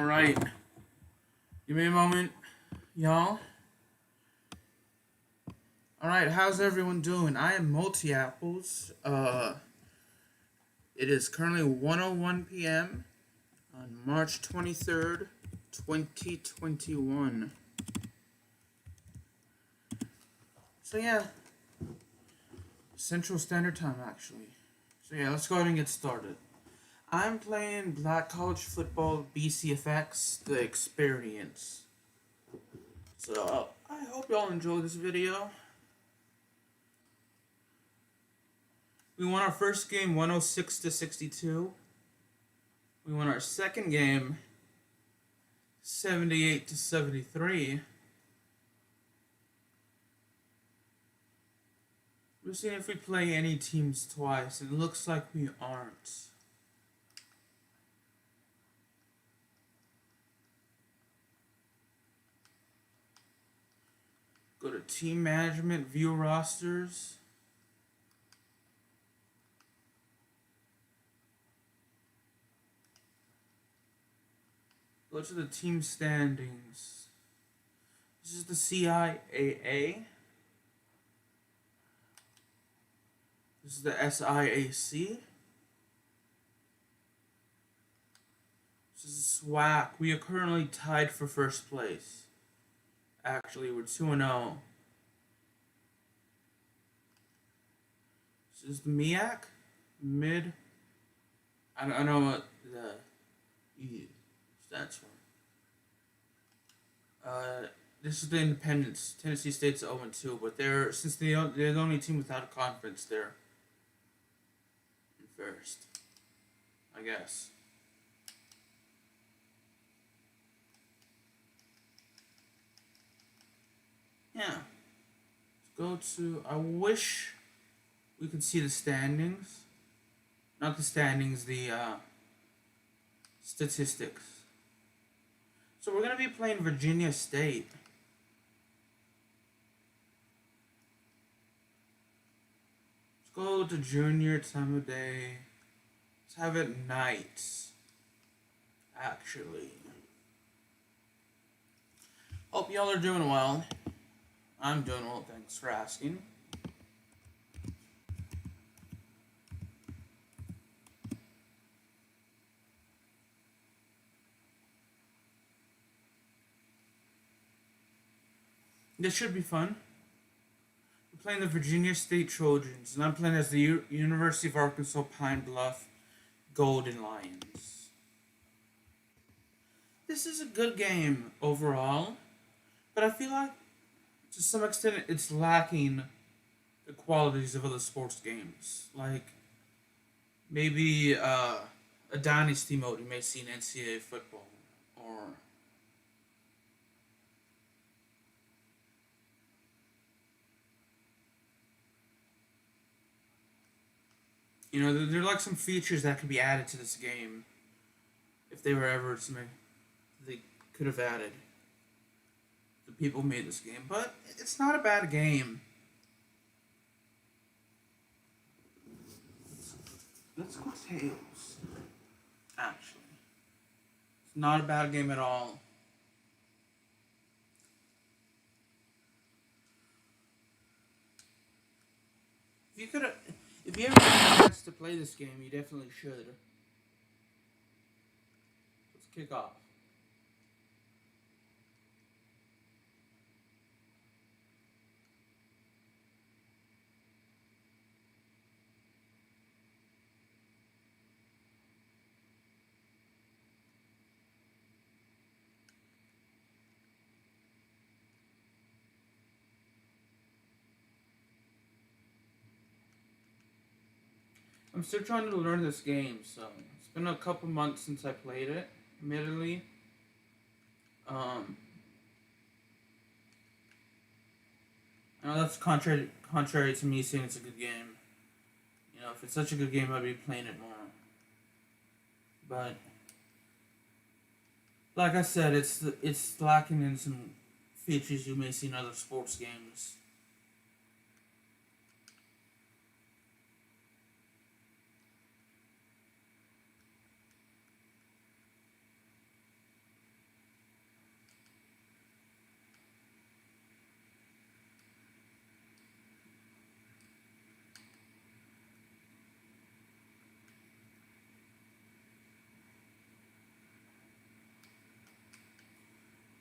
Alright, give me a moment, y'all. Alright, how's everyone doing? I am Multi Apples. It is currently 1:01 p.m. on March 23rd, 2021. So yeah, Central Standard Time actually. So yeah, let's go ahead and get started. I'm playing Black College Football BCFX, the Xperience. So I hope y'all enjoy this video. We won our first game 106-62. We won our second game 78-73. We're seeing if we play any teams twice. It looks like we aren't. Go to team management, view rosters. Go to the team standings. This is the CIAA. This is the SIAC. This is SWAC. We are currently tied for first place. Actually, we're 2-0. This is the MIAC. Mid. I don't know what the E stands for. This is the Independence. Tennessee State's 0-2, but they're the only team without a conference. They're in first, I guess. Yeah. Let's go to. I wish we could see the standings. Not the standings, the statistics. So we're going to be playing Virginia State. Let's go to junior time of day. Let's have it nights. Actually. Hope y'all are doing well. I'm doing well, thanks for asking. This should be fun. We're playing the Virginia State Trojans, and I'm playing as the University of Arkansas Pine Bluff Golden Lions. This is a good game overall, but I feel like to some extent it's lacking the qualities of other sports games. Like maybe a dynasty mode you may see in NCAA football, or you know, there are like some features that could be added to this game if they were ever to make. They could have added. The people made this game, but it's not a bad game. Let's go tails. Actually, it's not a bad game at all. If you ever get a chance to play this game, you definitely should. Let's kick off. I'm still trying to learn this game, so it's been a couple months since I played it, admittedly. I know that's contrary to me saying it's a good game. You know, if it's such a good game, I'd be playing it more. But like I said, it's lacking in some features you may see in other sports games.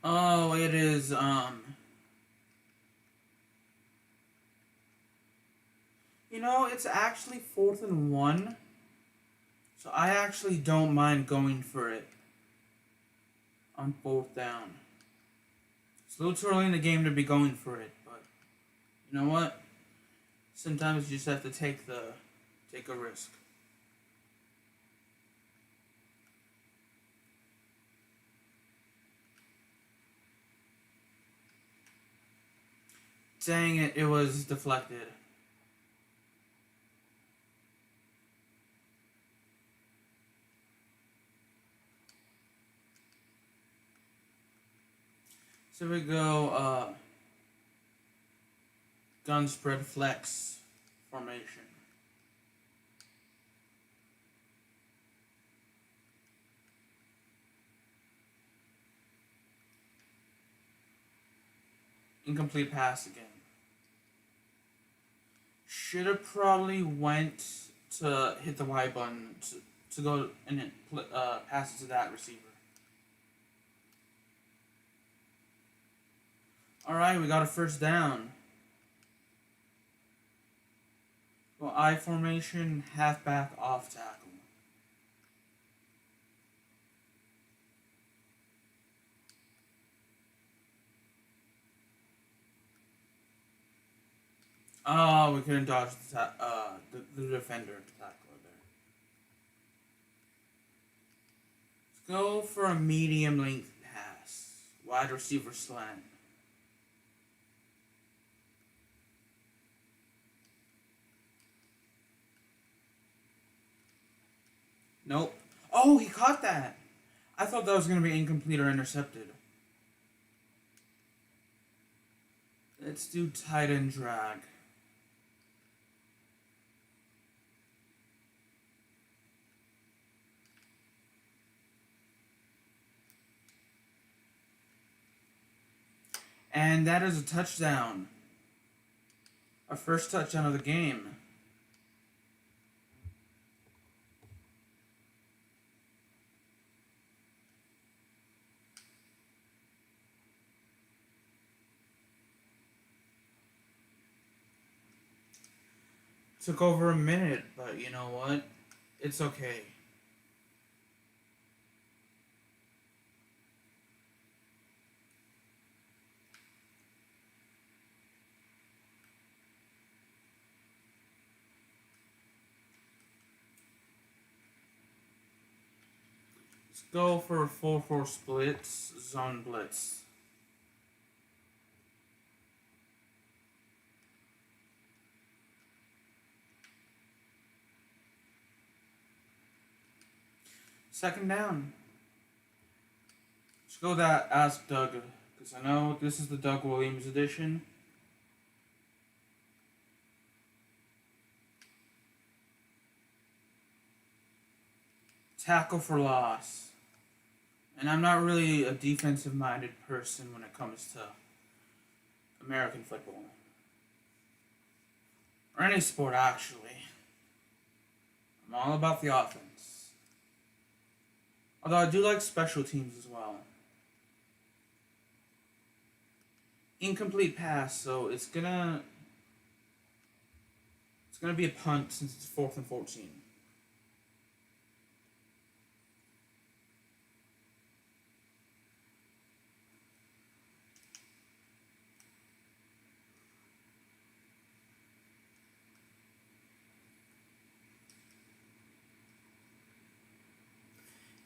Oh, it is, it's actually 4th and 1. So I actually don't mind going for it on 4th down. It's a little too early in the game to be going for it, but you know what? Sometimes you just have to take a risk. Dang it, it was deflected. So we go, gun spread flex formation. Incomplete pass again. Should have probably went to hit the Y button to go and pass it to that receiver. Alright, we got a first down. Well, I formation, halfback off tackle. Oh, we couldn't dodge the defender tackler there. Let's go for a medium length pass. Wide receiver slant. Nope. Oh, he caught that. I thought that was going to be incomplete or intercepted. Let's do tight end drag. And that is a touchdown. Our first touchdown of the game. Took over a minute, but you know what? It's okay. Let's go for a 4-4 splits, zone blitz. Second down. Let's go that Ask Doug, because I know this is the Doug Williams edition. Tackle for loss. And I'm not really a defensive-minded person when it comes to American football. Or any sport, actually. I'm all about the offense. Although I do like special teams as well. Incomplete pass, so it's gonna be a punt since it's 4th and 14.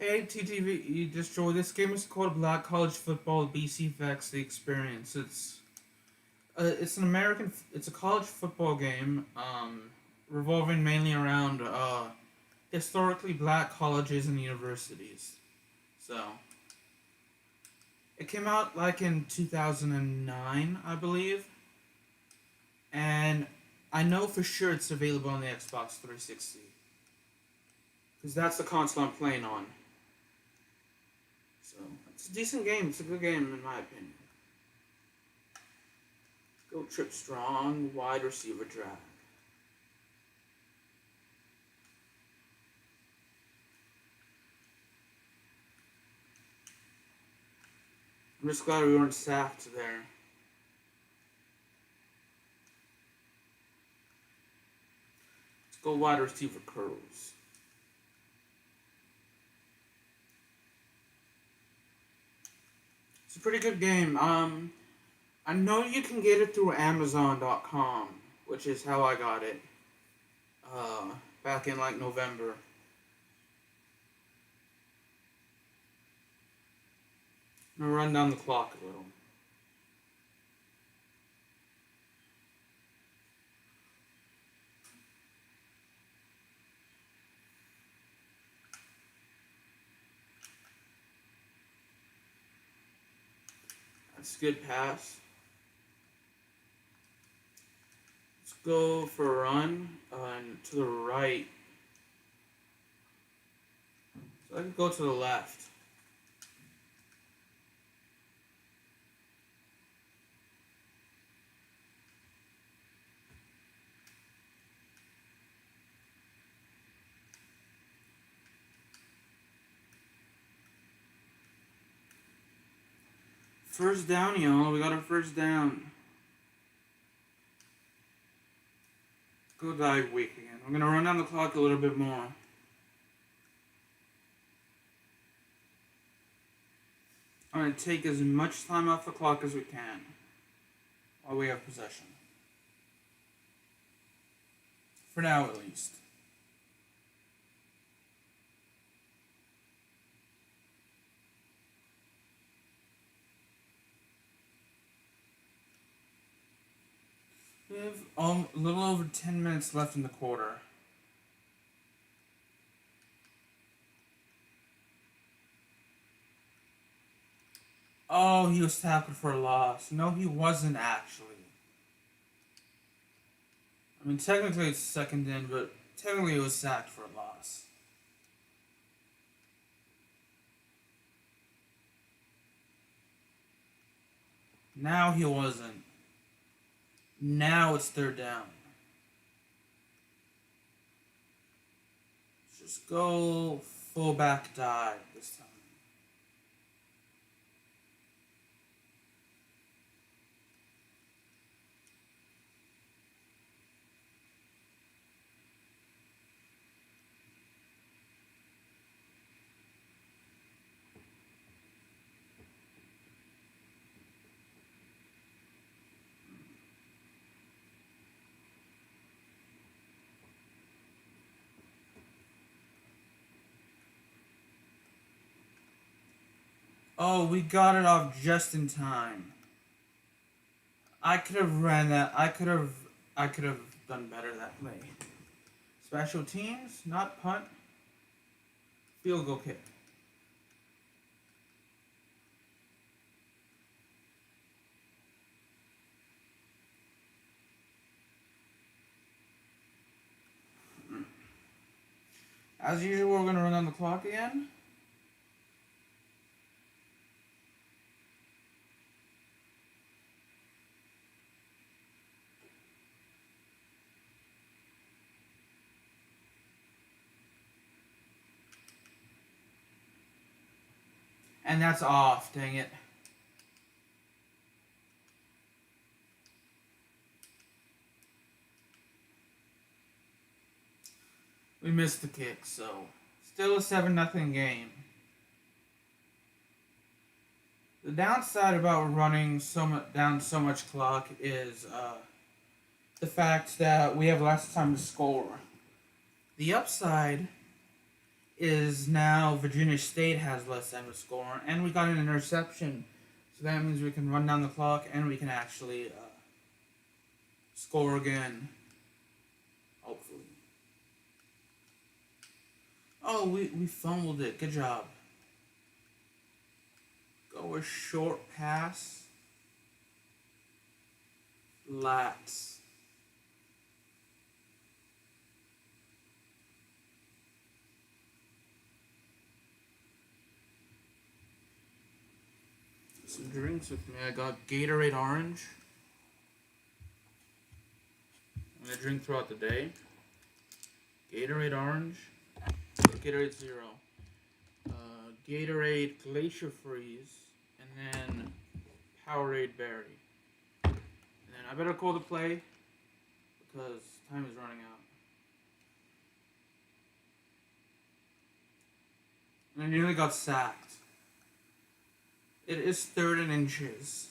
Hey TTV, you just joined. This game is called Black College Football BCFX The Xperience. It's it's a college football game, revolving mainly around historically black colleges and universities. So it came out like in 2009, I believe, and I know for sure it's available on the Xbox 360 because that's the console I'm playing on. So it's a decent game. It's a good game in my opinion. Go trip strong, wide receiver drag. I'm just glad we weren't sacked there. Let's go wide receiver curls. It's a pretty good game. I know you can get it through Amazon.com, which is how I got it. Back in like November. I'm gonna run down the clock a little. That's a good pass. Let's go for a run to the right. So I can go to the left. First down, y'all. We got our first down. Go dive week again. I'm gonna run down the clock a little bit more. I'm gonna take as much time off the clock as we can while we have possession. For now, at least. We have a little over 10 minutes left in the quarter. Oh, he was tackled for a loss. No, he wasn't actually. I mean, technically it's second in, but technically it was sacked for a loss. Now he wasn't. Now it's third down. Let's just go fullback dive this time. Oh, we got it off just in time. I could have ran that. I could have done better that play. Special teams, not punt. Field goal kick. As usual, we're going to run on the clock again. And that's off, dang it. We missed the kick, so still a 7-0 game. The downside about running down so much clock is the fact that we have less time to score. The upside is now Virginia State has less time to score, and we got an interception, so that means we can run down the clock and we can actually score again, hopefully. Oh, we fumbled it. Good job. Go a short pass. Lats. Some drinks with me. I got Gatorade Orange. I'm gonna drink throughout the day. Gatorade Orange. Gatorade Zero. Gatorade Glacier Freeze. And and then Powerade Berry. And then I better call the play because time is running out. And I nearly got sacked. It is 3rd and inches.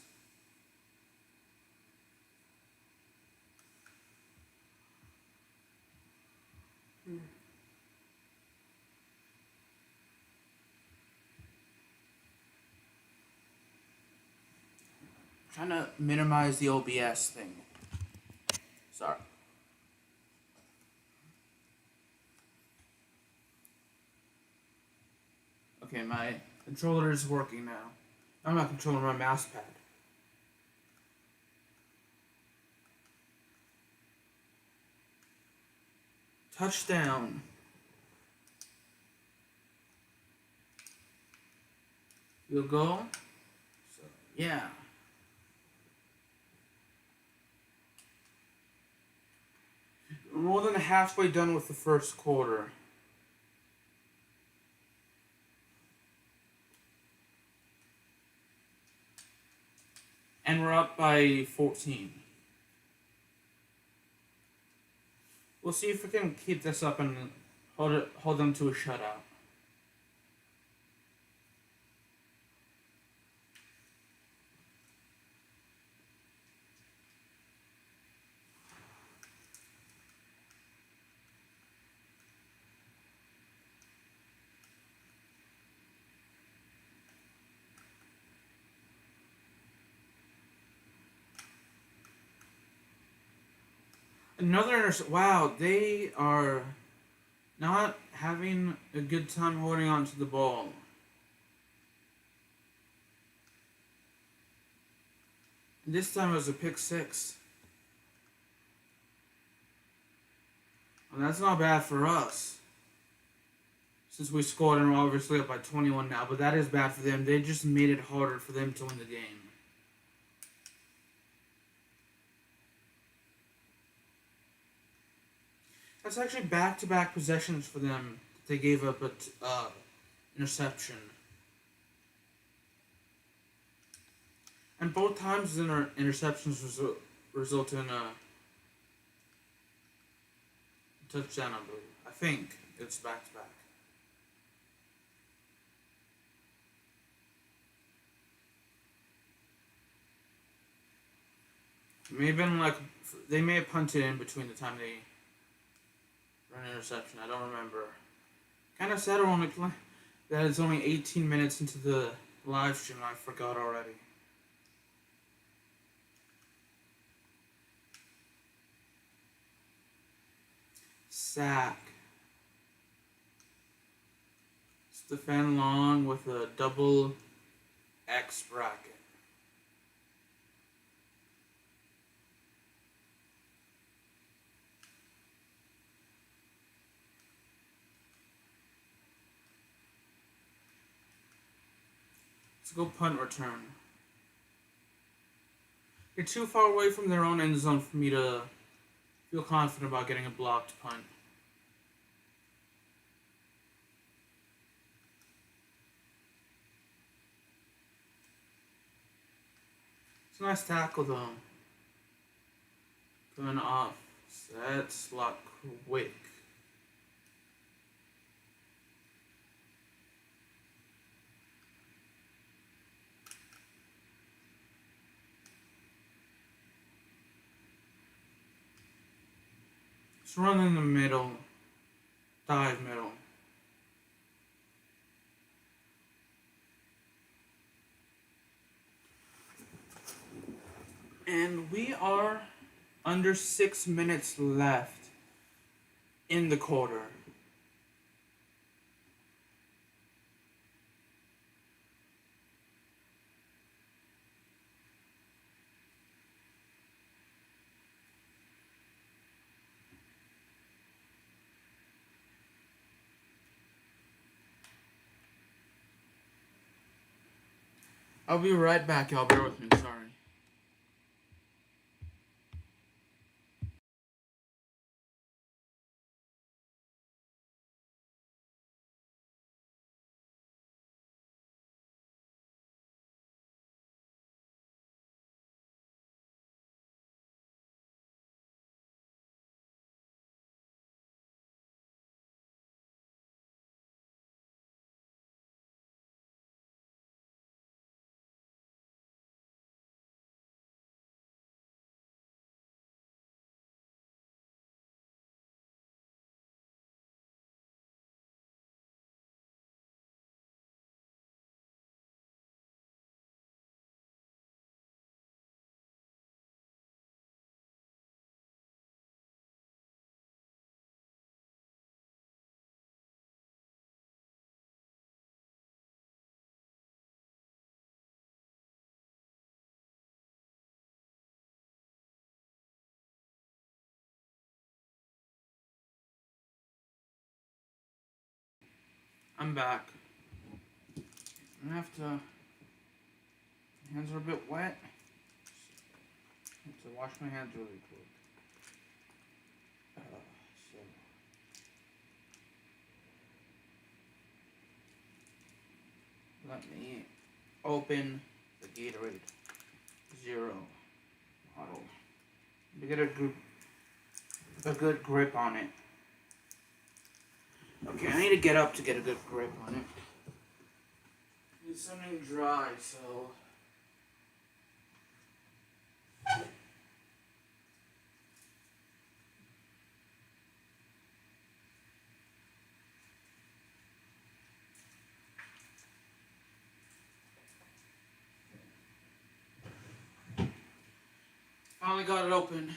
Trying to minimize the OBS thing. Sorry. Okay, my controller is working now. I'm not controlling my mouse pad. Touchdown. Field goal. So, yeah. We're more than halfway done with the first quarter. And we're up by 14. We'll see if we can keep this up and hold them to a shutout. Another interception. Wow, they are not having a good time holding on to the ball. And this time it was a pick 6. And that's not bad for us. Since we scored and we're obviously up by 21 now, but that is bad for them. They just made it harder for them to win the game. That's actually back-to-back possessions for them. They gave up an interception. And both times interceptions result in a touchdown, I believe. I think it's back-to-back. It may have been like, they may have punted in between the time they run interception. I don't remember. Kind of sad that it's only 18 minutes into the live stream. I forgot already. Sack. Stefan Long with a double X bracket. Let's go punt return. You're too far away from their own end zone for me to feel confident about getting a blocked punt. It's a nice tackle though. Going off. Set, slot quick. Let's run in the middle. Dive middle. And we are under 6 minutes left in the quarter. I'll be right back, y'all. Bear with me. Sorry. I'm back. I'm gonna have to. My hands are a bit wet. I have to wash my hands really quick. So. Let me open the Gatorade Zero bottle. To get a good grip on it. Okay, I need to get up to get a good grip on it. Need something dry, so. Finally got it open.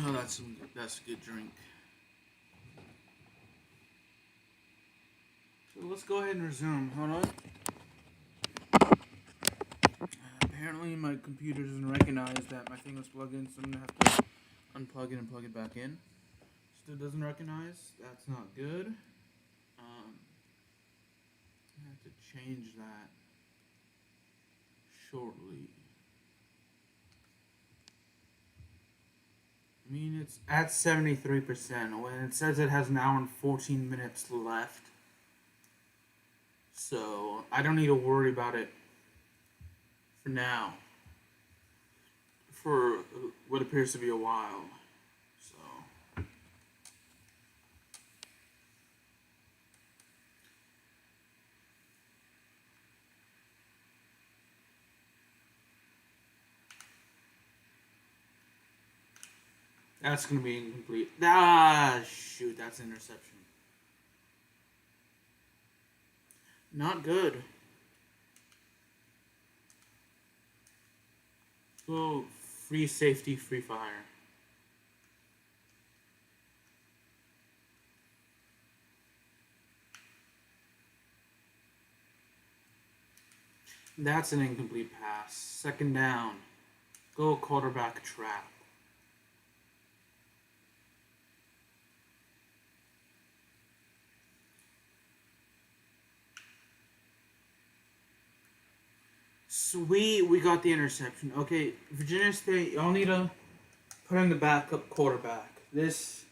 Oh, that's a good drink. So let's go ahead and resume. Hold on. Apparently my computer doesn't recognize that my thing was plugged in, so I'm gonna have to unplug it and plug it back in. Still doesn't recognize. That's not good. I have to change that shortly. I mean, it's at 73% when it says it has an hour and 14 minutes left. So I don't need to worry about it for now. For what appears to be a while. So. That's going to be incomplete. Ah, shoot, that's an interception. Not good. Oh, free safety, free fire. That's an incomplete pass. Second down. Go quarterback trap. Sweet, we got the interception. Okay, Virginia State, y'all need to put in the backup quarterback. This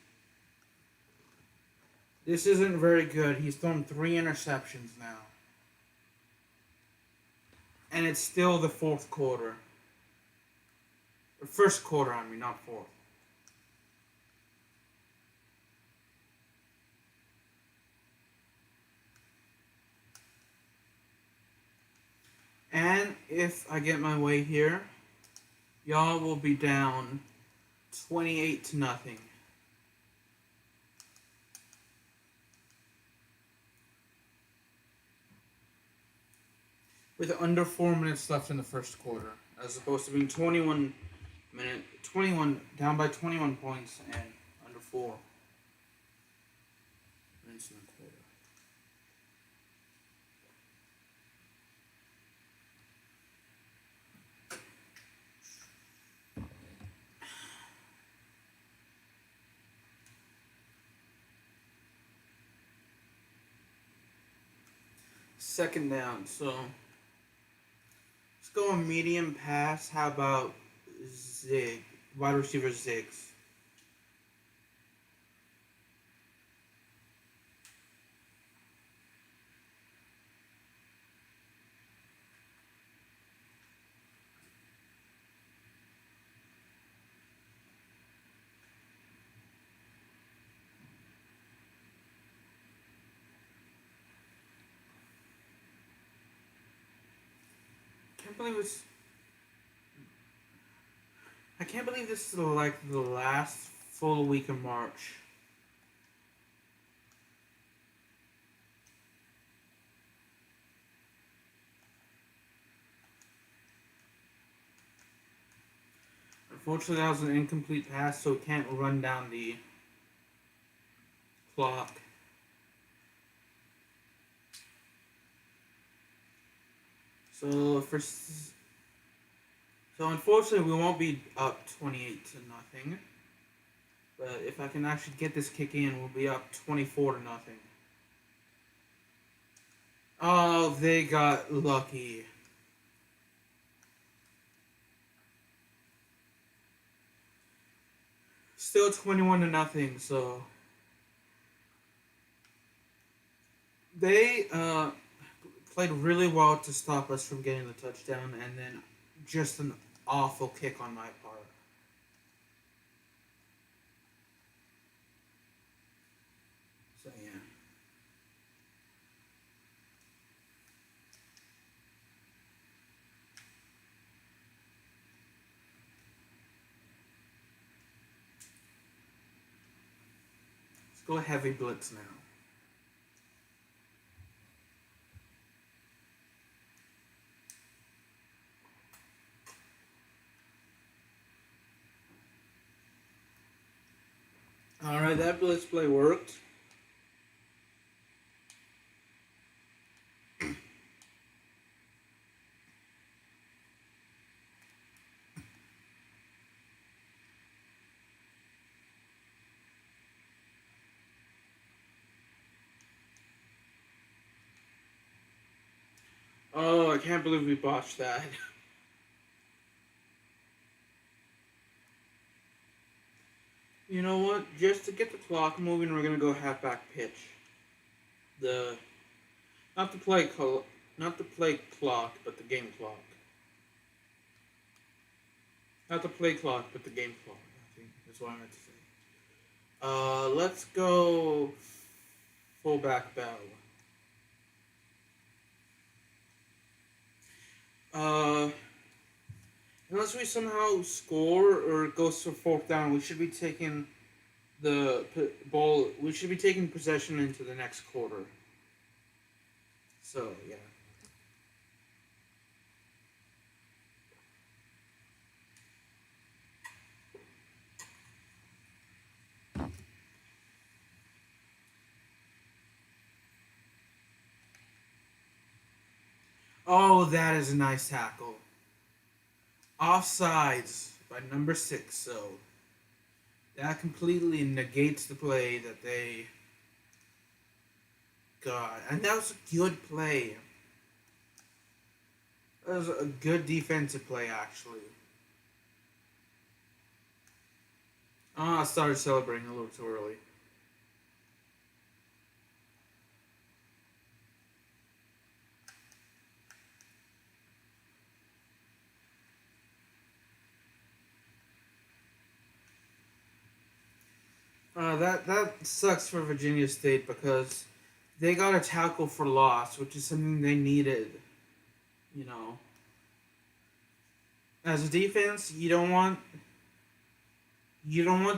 isn't very good. He's thrown 3 interceptions now. And it's still the fourth quarter. Or first quarter, I mean, not fourth. And if I get my way here, y'all will be down 28-0. With under 4 minutes left in the first quarter, as opposed to being 21 down by 21 points and under 4 minutes in the quarter. Second down, so let's go a medium pass. How about Zig, wide receiver Ziggs? I can't believe this is like the last full week of March. Unfortunately, that was an incomplete pass, so it can't run down the clock. So unfortunately we won't be up 28-0. But if I can actually get this kick in, we'll be up 24-0. Oh, they got lucky. Still 21-0. So they played really well to stop us from getting the touchdown, and then just an awful kick on my part. So yeah. Let's go heavy blitz now. Alright, that blitz play worked. Oh, I can't believe we botched that. You know what? Just to get the clock moving, we're gonna go halfback pitch. The not the play not the play clock, but the game clock. Not the play clock, but the game clock. I think that's what I meant to say. Let's go fullback bow. Uh, Unless we somehow score or it goes to fourth down, we should be taking the ball. We should be taking possession into the next quarter. So yeah. Oh, that is a nice tackle. Offsides by number 6. So that completely negates the play that they got, and that was a good play. That was a good defensive play, actually. I started celebrating a little too early. That sucks for Virginia State because they got a tackle for loss, which is something they needed. You know, as a defense, you don't want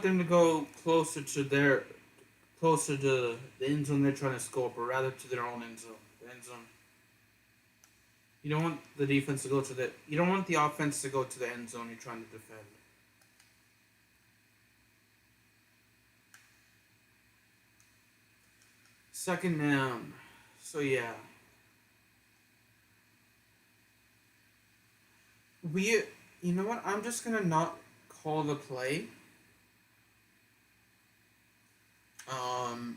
them to go closer to the end zone they're trying to score, but rather to their own end zone. The end zone. You don't want the defense to go to the. You don't want the offense to go to the end zone you're trying to defend. Second down. So yeah. We you know what? I'm just gonna not call the play.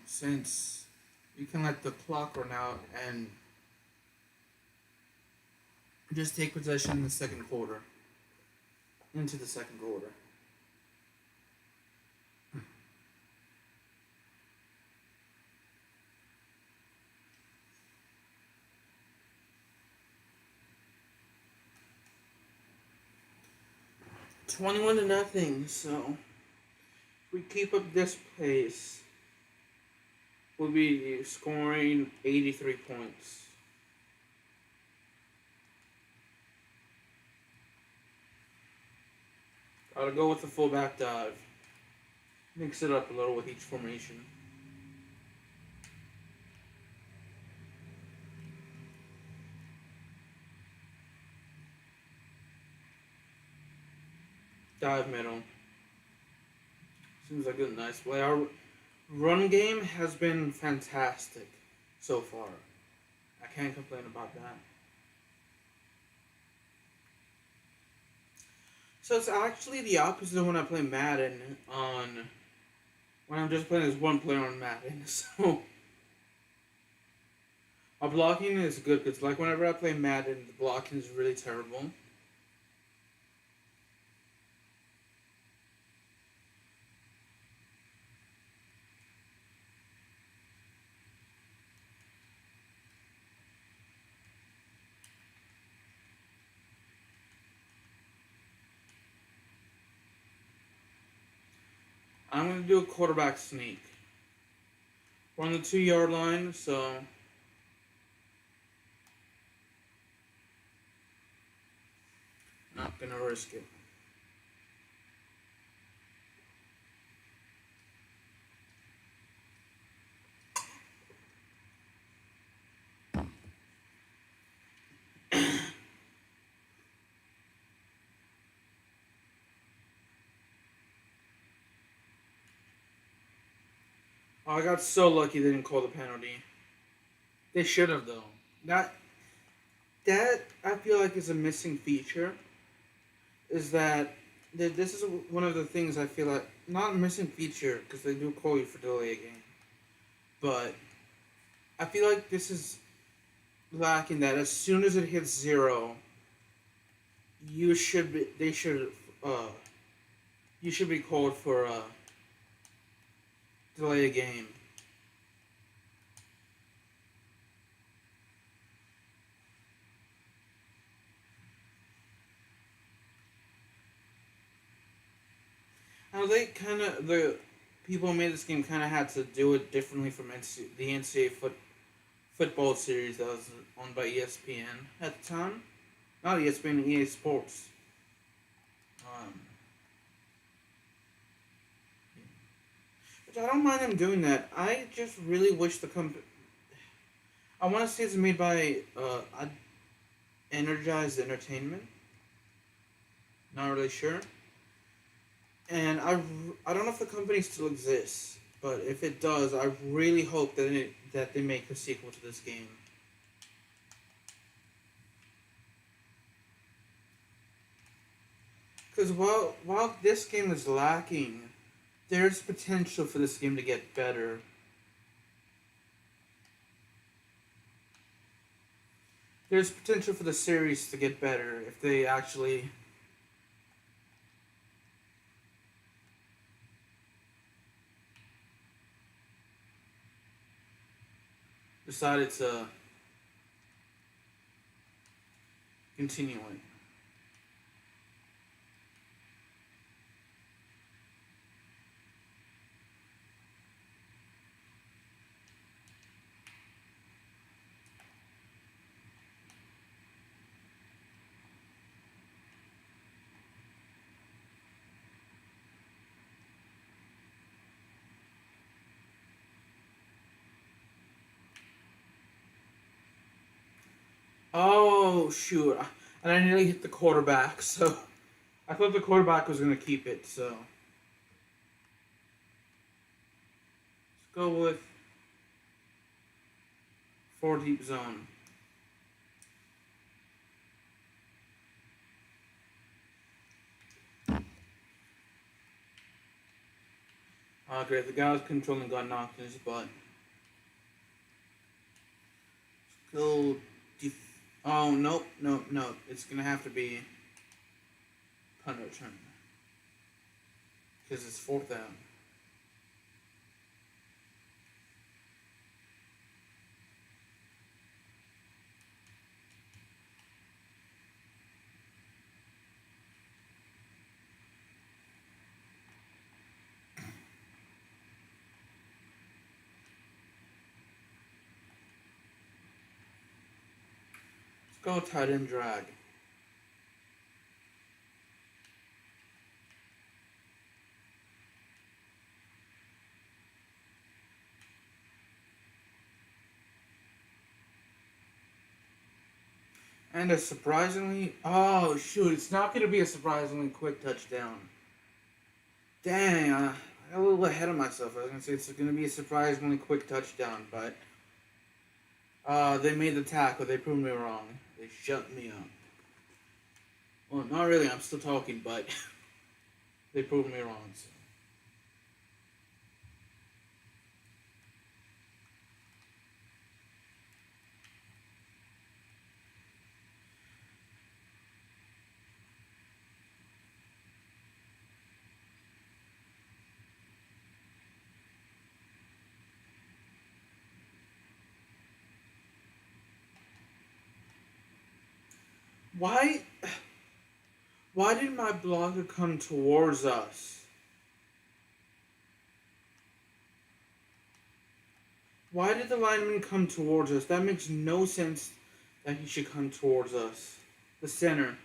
Since we can let the clock run out and just take possession in the second quarter. Into the second quarter. $21-0. So if we keep up this pace, we'll be scoring 83 points. Gotta go with the fullback dive. Mix it up a little with each formation. Dive middle. Seems like a nice play. Our Run game has been fantastic so far. I can't complain about that. So it's actually the opposite of when I play Madden on when I'm just playing as one player on Madden. So my blocking is good because like whenever I play Madden, the blocking is really terrible. I'm gonna do a quarterback sneak. We're on the 2 yard line, so not gonna risk it. Oh, I got so lucky they didn't call the penalty. They should have though. That that I feel like is a missing feature. Is that this is one of the things I feel like not a missing feature because they do call you for delay a game, but I feel like this is lacking that as soon as it hits zero, you should be they should uh you should be called for delay a game. How they kind of the people who made this game kind of had to do it differently from the NCAA football series that was owned by ESPN at the time. Not ESPN, EA Sports. Um, which I don't mind them doing that. I just really wish the company. I want to say it's made by Energized Entertainment. Not really sure. And I don't know if the company still exists, but if it does, I really hope that they make a sequel to this game. Because while this game is lacking, there's potential for this game to get better. There's potential for the series to get better if they actually decided to continue it. Oh shoot! And I nearly hit the quarterback, so I thought the quarterback was gonna keep it. So let's go with four deep zone. Great. The guy was controlling got knocked in his butt. Let's go. Oh nope, nope, nope. It's gonna have to be punt return because it's fourth down. Let's go tight end drag. And a surprisingly, shoot, it's not going to be a surprisingly quick touchdown. Dang, got a little ahead of myself. I was gonna say it's gonna be a surprisingly quick touchdown, but they made the tackle. They proved me wrong. They shut me up. Well, not really. I'm still talking, but they proved me wrong. So. Why? Why did my blocker come towards us? Why did the lineman come towards us? That makes no sense that he should come towards us. The center.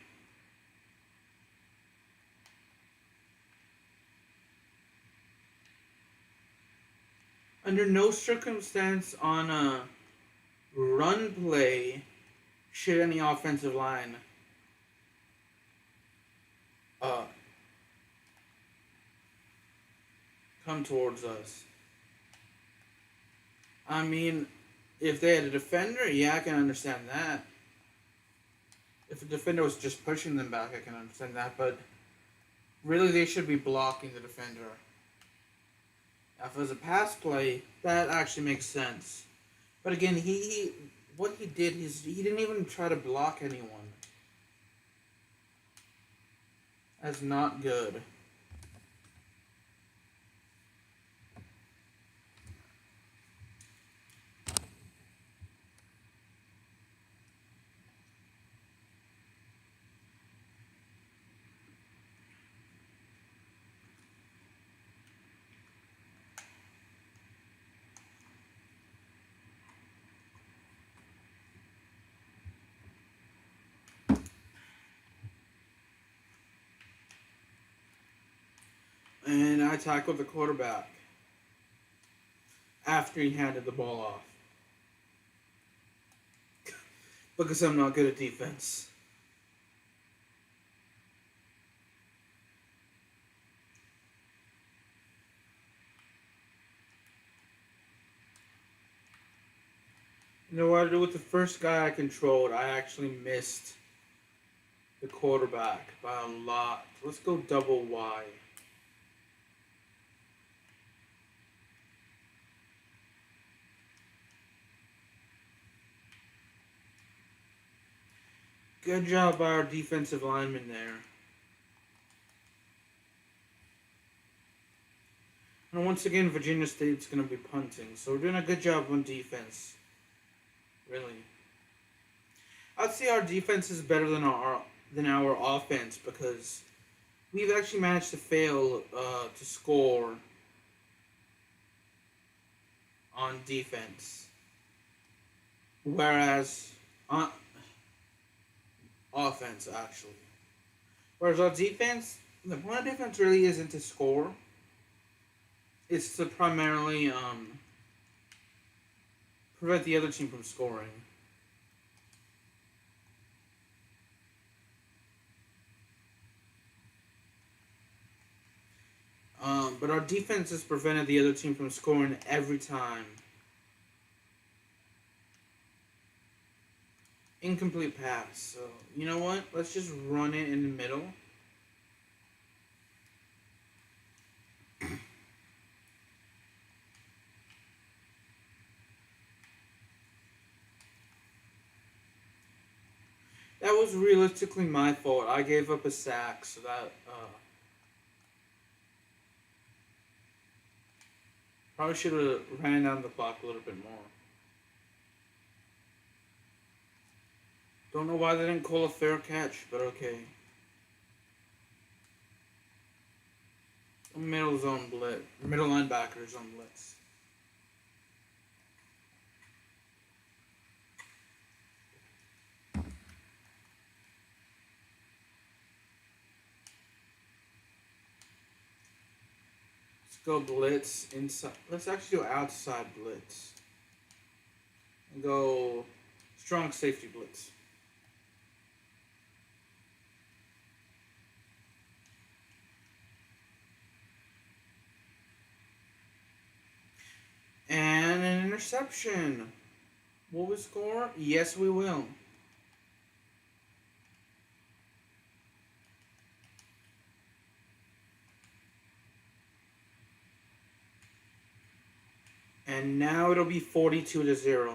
Under no circumstance on a run play should any offensive line uh, come towards us. I mean, if they had a defender, yeah, I can understand that. If a defender was just pushing them back, I can understand that. But really, they should be blocking the defender. Now, if it was a pass play, that actually makes sense. But again, what he did is he didn't even try to block anyone. That's not good. And I tackled the quarterback after he handed the ball off. Because I'm not good at defense. You know what I do with the first guy I controlled? I actually missed the quarterback by a lot. Let's go double Y. Good job by our defensive lineman there. And once again, Virginia State's going to be punting. So we're doing a good job on defense. Really. I'd say our defense is better than our offense because we've actually managed to fail to score on defense. Whereas on offense, actually. Whereas our defense, the point of defense really isn't to score. It's to primarily prevent the other team from scoring. But our defense has prevented the other team from scoring every time. Incomplete pass. So, you know what? Let's just run it in the middle. That was realistically my fault. I gave up a sack, so that probably should have ran down the clock a little bit more. Don't know why they didn't call a fair catch, but okay. Middle zone blitz. Middle linebacker zone blitz. Let's go blitz inside. Let's actually go outside blitz. And go strong safety blitz. interception. Will we score? Yes, we will. And now it'll be 42-0.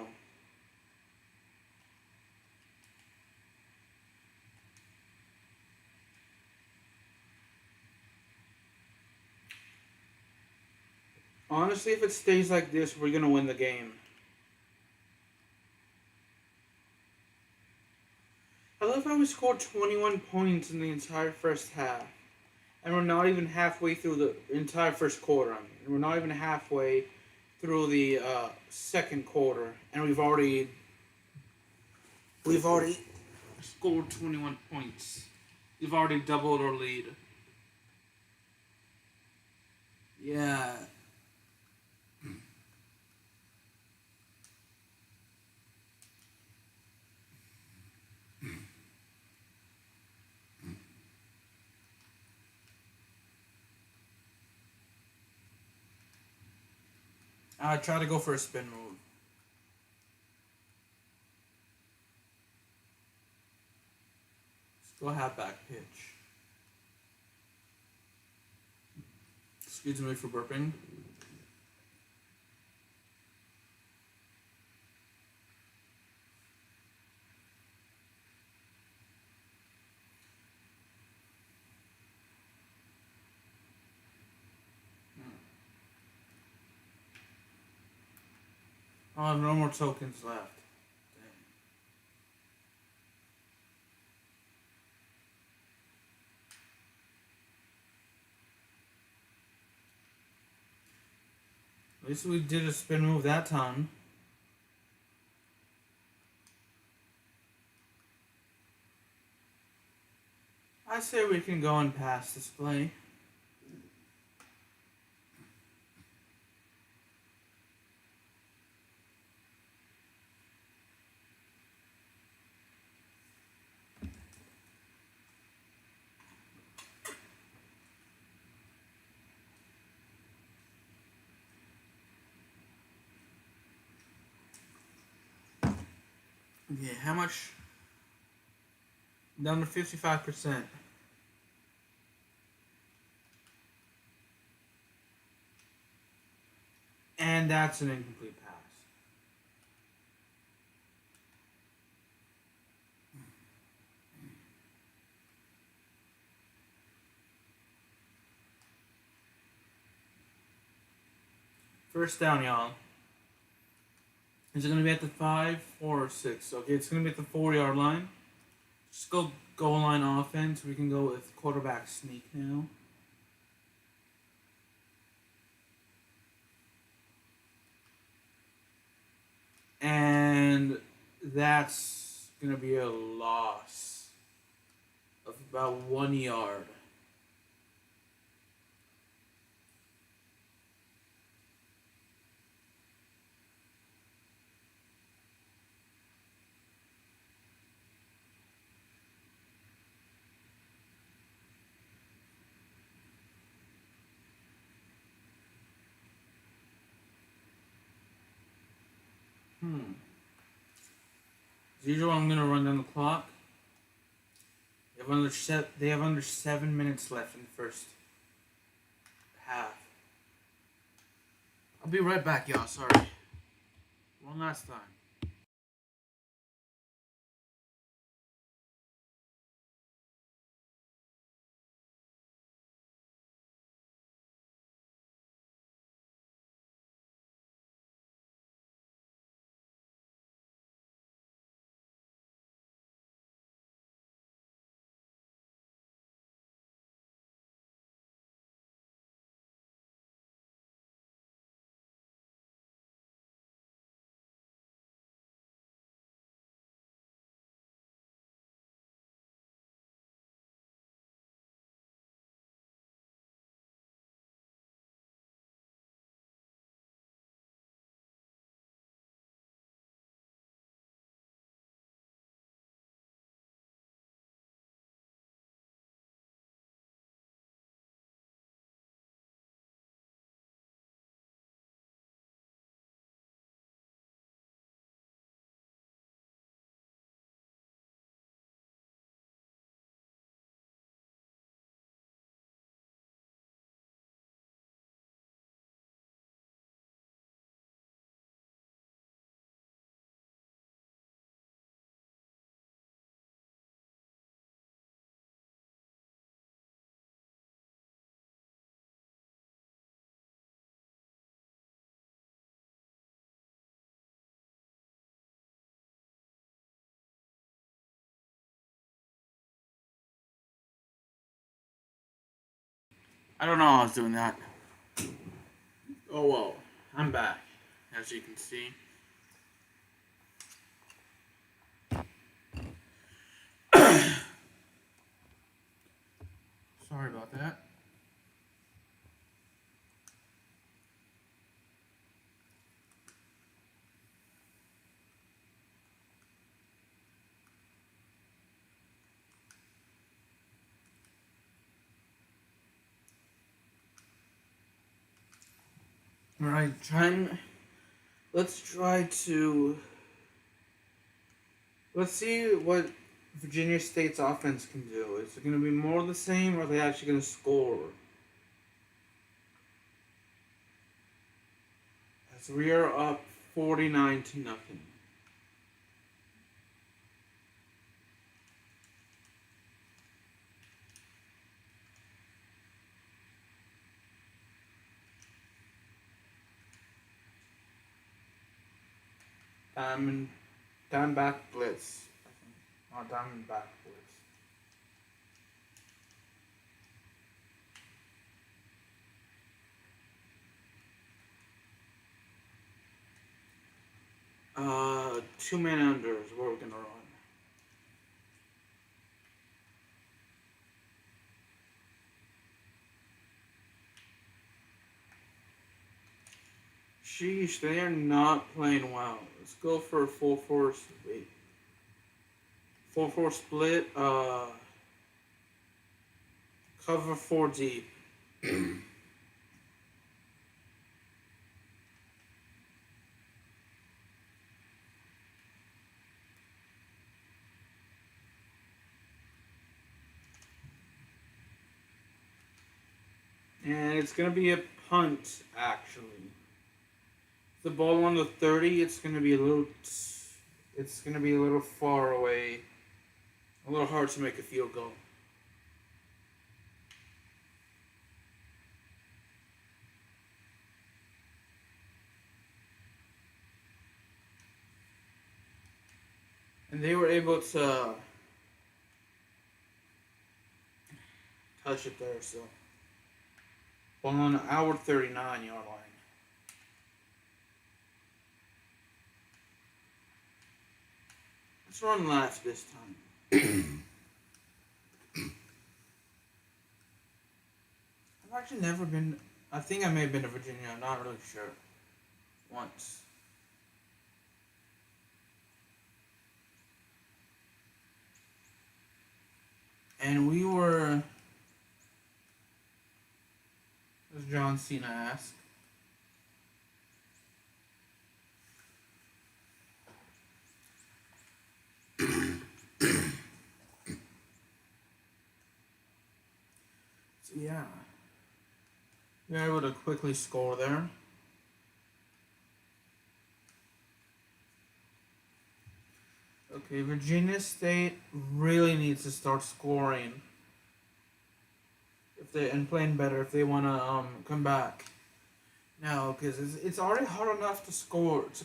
Honestly, if it stays like this, we're going to win the game. I love how we scored 21 points in the entire first half. And we're not even halfway through the entire first quarter. I mean, we're not even halfway through the second quarter, and we've already scored 21 points. We've already doubled our lead. Yeah. I try to go for a spin move. Let's go halfback pitch. Excuse me for burping. Oh, no more tokens left. Dang. At least we did a spin move that time. I say we can go and pass this play. Yeah, how much? Down to 55%. And that's an incomplete pass. First down, y'all. Is it going to be at the 5 or 6? Okay, it's going to be at the 4-yard line. Just go goal line offense. We can go with quarterback sneak now. And that's going to be a loss of about 1 yard. As usual, I'm going to run down the clock. They have under 7 minutes left in the first half. I'll be right back, y'all. Sorry. One last time. I don't know how I was doing that. Oh well, I'm back, as you can see. Sorry about that. Alright, let's try to, let's see what Virginia State's offense can do. Is it going to be more the same, or are they actually going to score? As we are up 49-0. Diamondback Blitz. I think. Not Diamondback Blitz. Two-man under is what we're gonna run. Sheesh, they are not playing well. Let's go for a 4-4. Wait. 4-4 split. Cover 4 deep. And it's gonna be a punt, actually. The ball on the 30, it's gonna be a little far away. A little hard to make a field goal. And they were able to touch it there, so. Ball on our 39-yard line. Let's run left this time. I've actually never been. I think I may have been to Virginia. I'm not really sure. Once. And we were. As John Cena asked. So yeah. We were able to quickly score there. Okay, Virginia State really needs to start scoring and playing better if they want to come back. Now, because it's already hard enough to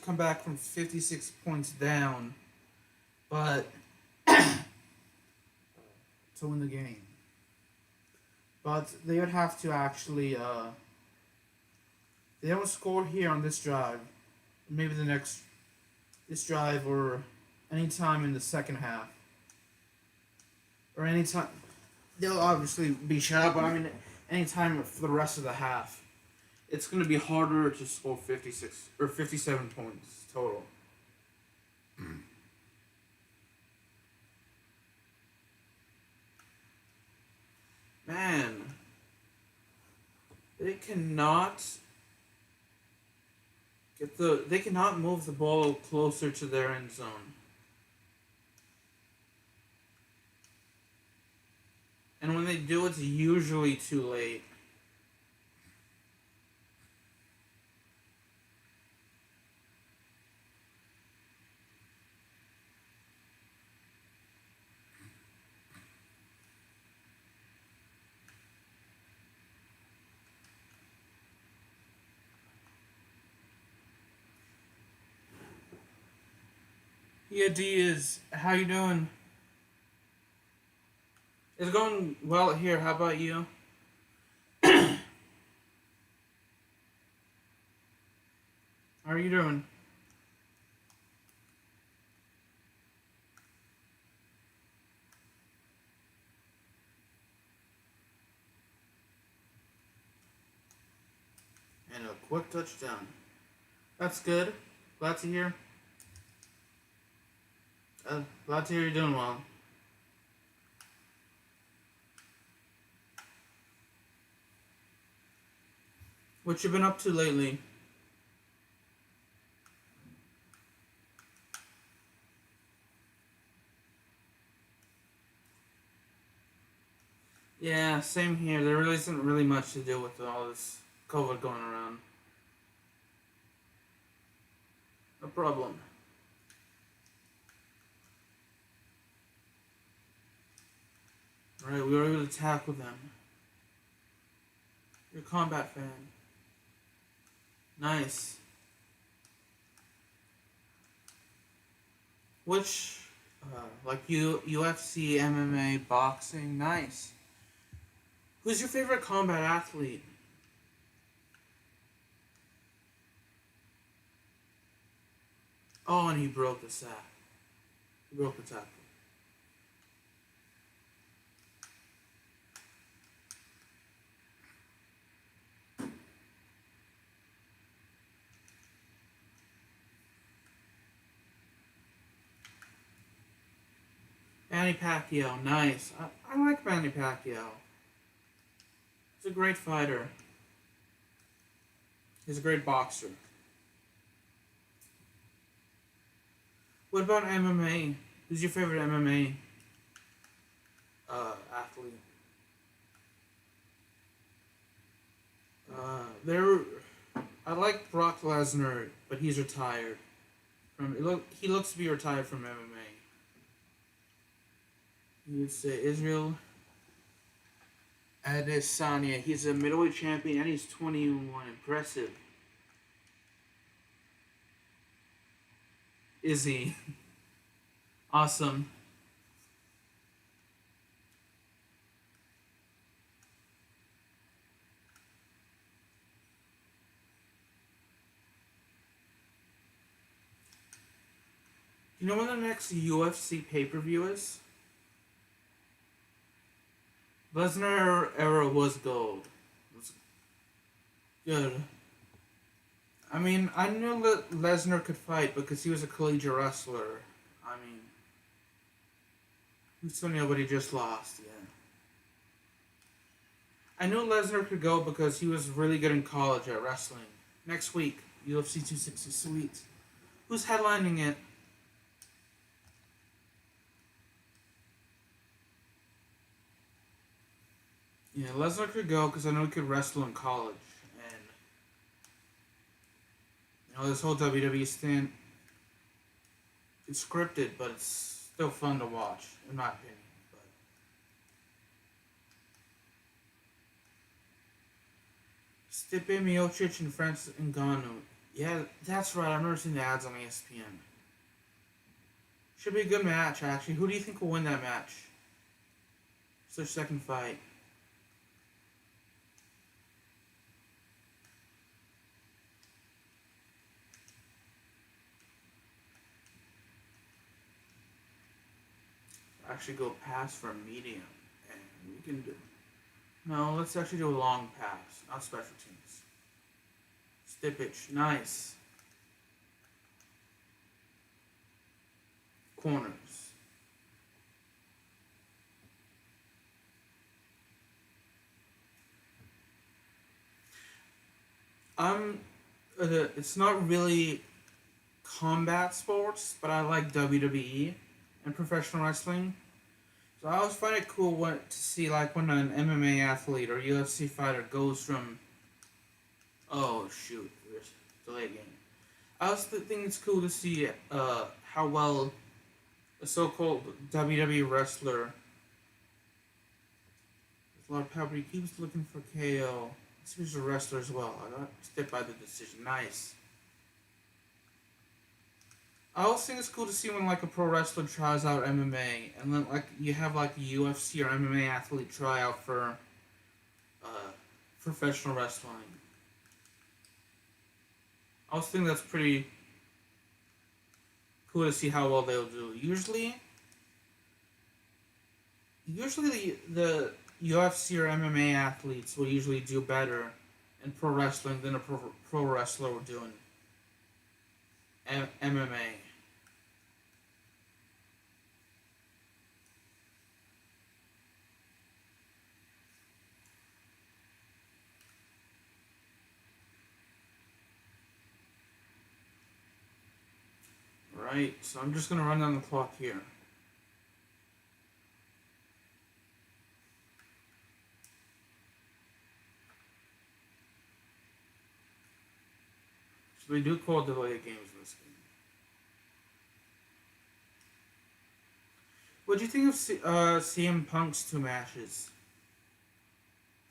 come back from 56 points down, but to win the game. But they would have to actually, they don't score here on this drive, maybe this drive or any time in the second half, or any time. They'll obviously be shut out, but I mean, any time for the rest of the half, it's going to be harder to score 56 or 57 points total. Man, they cannot they cannot move the ball closer to their end zone. And when they do, it's usually too late. Yeah, Diaz, how you doing? It's going well here. How about you? How are you doing? And a quick touchdown. That's good. Glad to hear. Glad to hear you're doing well. What you been up to lately? Yeah, same here. There really isn't really much to do with all this COVID going around. No problem. Alright, we were able to tackle them. You're a combat fan. Nice. Which, UFC, MMA, boxing, nice. Who's your favorite combat athlete? Oh, and he broke the sack. He broke the tackle. Manny Pacquiao, nice. I like Manny Pacquiao. He's a great fighter. He's a great boxer. What about MMA? Who's your favorite MMA athlete? There. I like Brock Lesnar, but he's retired. He looks to be retired from MMA. You'd say Israel Adesanya. He's a middleweight champion and he's 21. Impressive. Is he? Awesome. You know when the next UFC pay-per-view is? Lesnar era was gold. It was good. I mean, I knew that Lesnar could fight because he was a collegiate wrestler. I mean, who's to know what he just lost? Yeah. I knew Lesnar could go because he was really good in college at wrestling. Next week, UFC 260, sweet. Who's headlining it? Yeah, Lesnar could go because I know he could wrestle in college. And, this whole WWE stint, it's scripted, but it's still fun to watch, in my opinion. But Stipe Miocic and Francis Ngannou. Yeah, that's right. I've never seen the ads on ESPN. Should be a good match, actually. Who do you think will win that match? It's their second fight. Actually go pass for a medium, and we can do. No, let's actually do a long pass, not special teams. Stippage, nice. Corners. I'm. It's not really combat sports, but I like WWE and professional wrestling. So I always find it cool to see like when an MMA athlete or UFC fighter goes from oh shoot, there's delay game. I also think it's cool to see how well a so-called WWE wrestler with a lot of power, but he keeps looking for KO. He's a wrestler as well. I got stepped by the decision. Nice. I also think it's cool to see when like a pro wrestler tries out MMA, and then like you have like a UFC or MMA athlete try out for professional wrestling. I also think that's pretty cool to see how well they'll do. Usually the UFC or MMA athletes will usually do better in pro wrestling than a pro wrestler would do in MMA. Right, so I'm just gonna run down the clock here. So they do call delayed games in this game. What do you think of CM Punk's 2 matches?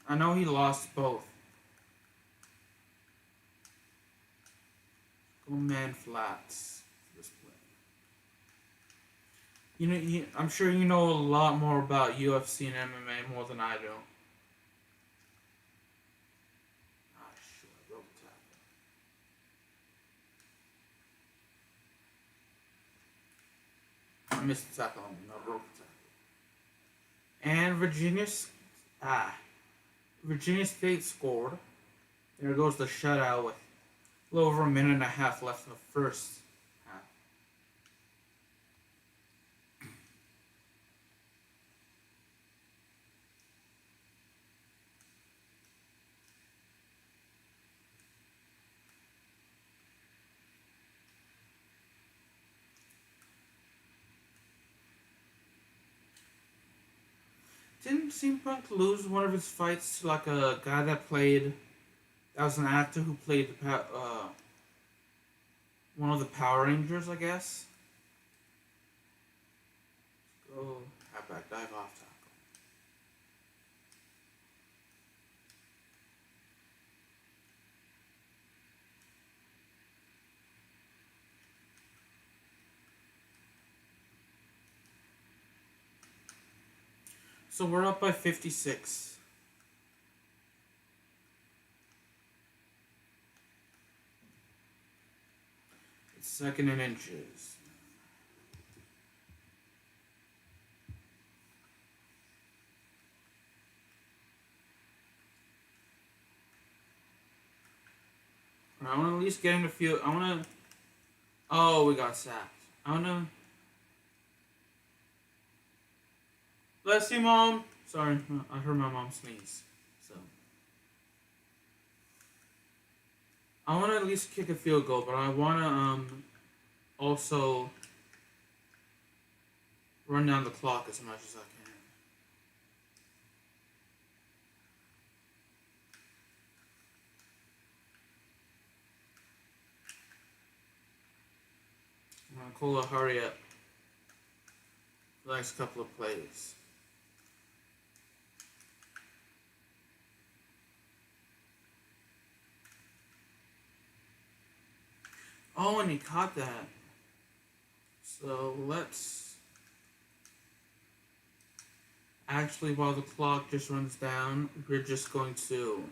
I know he lost both. Go man flats for this play. I'm sure you know a lot more about UFC and MMA more than I do. Ah, shit, I broke the tackle. I missed the tackle on me, I broke the tackle. And Virginia State scored. There goes the shutout with a little over a minute and a half left in the first half. Didn't CM Punk lose one of his fights to like a guy that was an actor who played one of the Power Rangers, I guess? Let's go halfback dive off tackle. So we're up by 56. It's second in inches. I want to at least get him to feel. I want to. Oh, we got sacked. I want to. Bless you, Mom. Sorry, I heard my mom sneeze. So. I want to at least kick a field goal, but I want to also run down the clock as much as I can. I'm going to call a hurry up for the next couple of plays. Oh, and he caught that. So let's actually, while the clock just runs down, we're just going to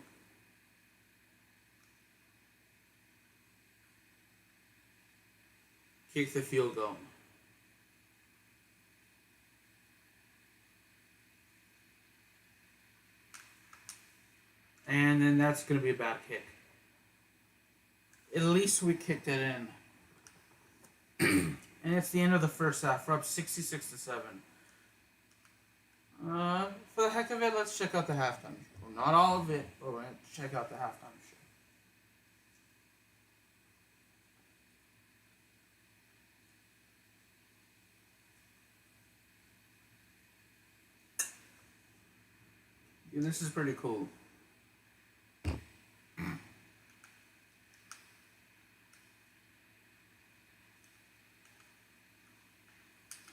kick the field goal. And then that's going to be a bad kick. At least we kicked it in. And it's the end of the first half. We're up 66-7. For the heck of it, let's check out the halftime show. Well, not all of it, but we're going to check out the halftime show. Yeah, this is pretty cool.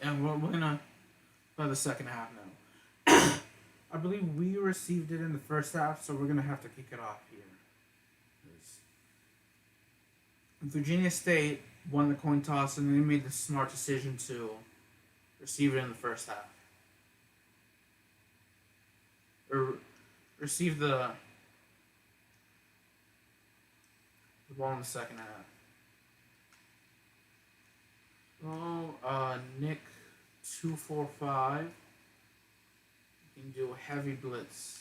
And we're gonna play the second half now. I believe we received it in the first half, so we're gonna have to kick it off here. Virginia State won the coin toss, and they made the smart decision to receive it in the first half. Or receive the the ball in the second half. Oh, Nick 245 can do a heavy blitz.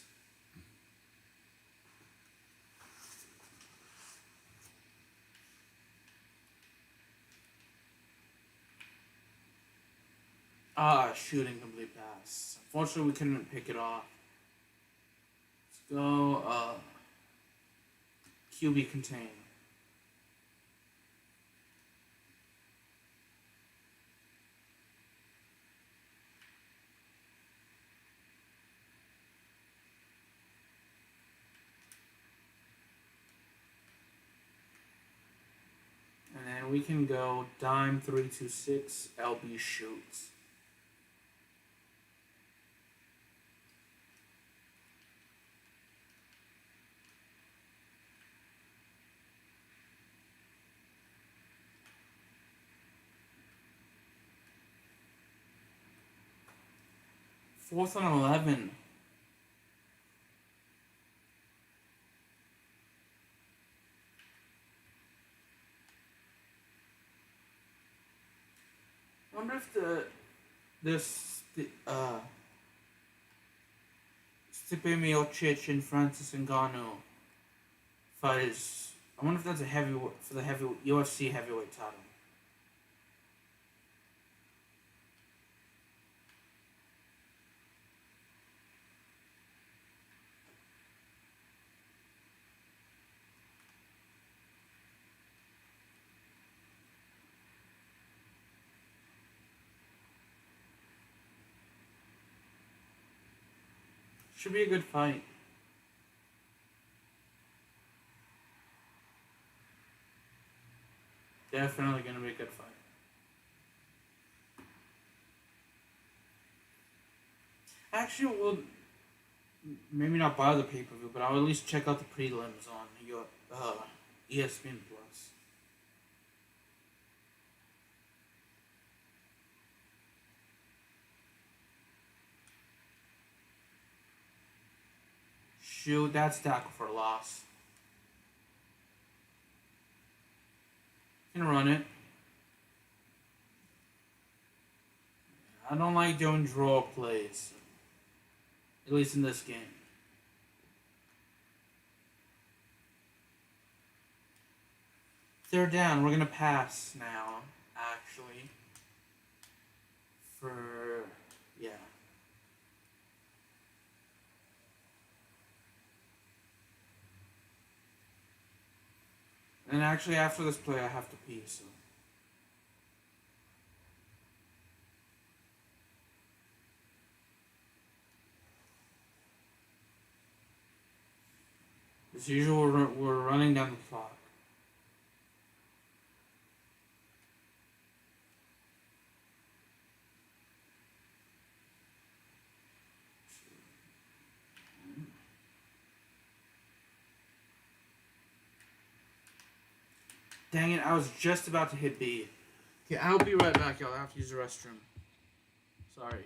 Shooting complete pass. Unfortunately, we couldn't pick it off. Let's go, QB contain. And then we can go dime 326, LB shoots. Fourth and 11. I wonder if Stipe Miocic and Francis Ngannou fight is. I wonder if that's a heavyweight for the heavy UFC heavyweight title. Should be a good fight. Definitely gonna be a good fight. Actually, we'll maybe not buy the pay per view, but I'll at least check out the prelims on your ESPN Plus. Shoot, that's tackle for a loss. Can run it. I don't like doing draw plays. At least in this game. Third down, we're gonna pass now, actually. Yeah. And actually, after this play, I have to pee, so. As usual, we're running down the clock. Dang it, I was just about to hit B. Okay, I'll be right back, y'all. I have to use the restroom. Sorry.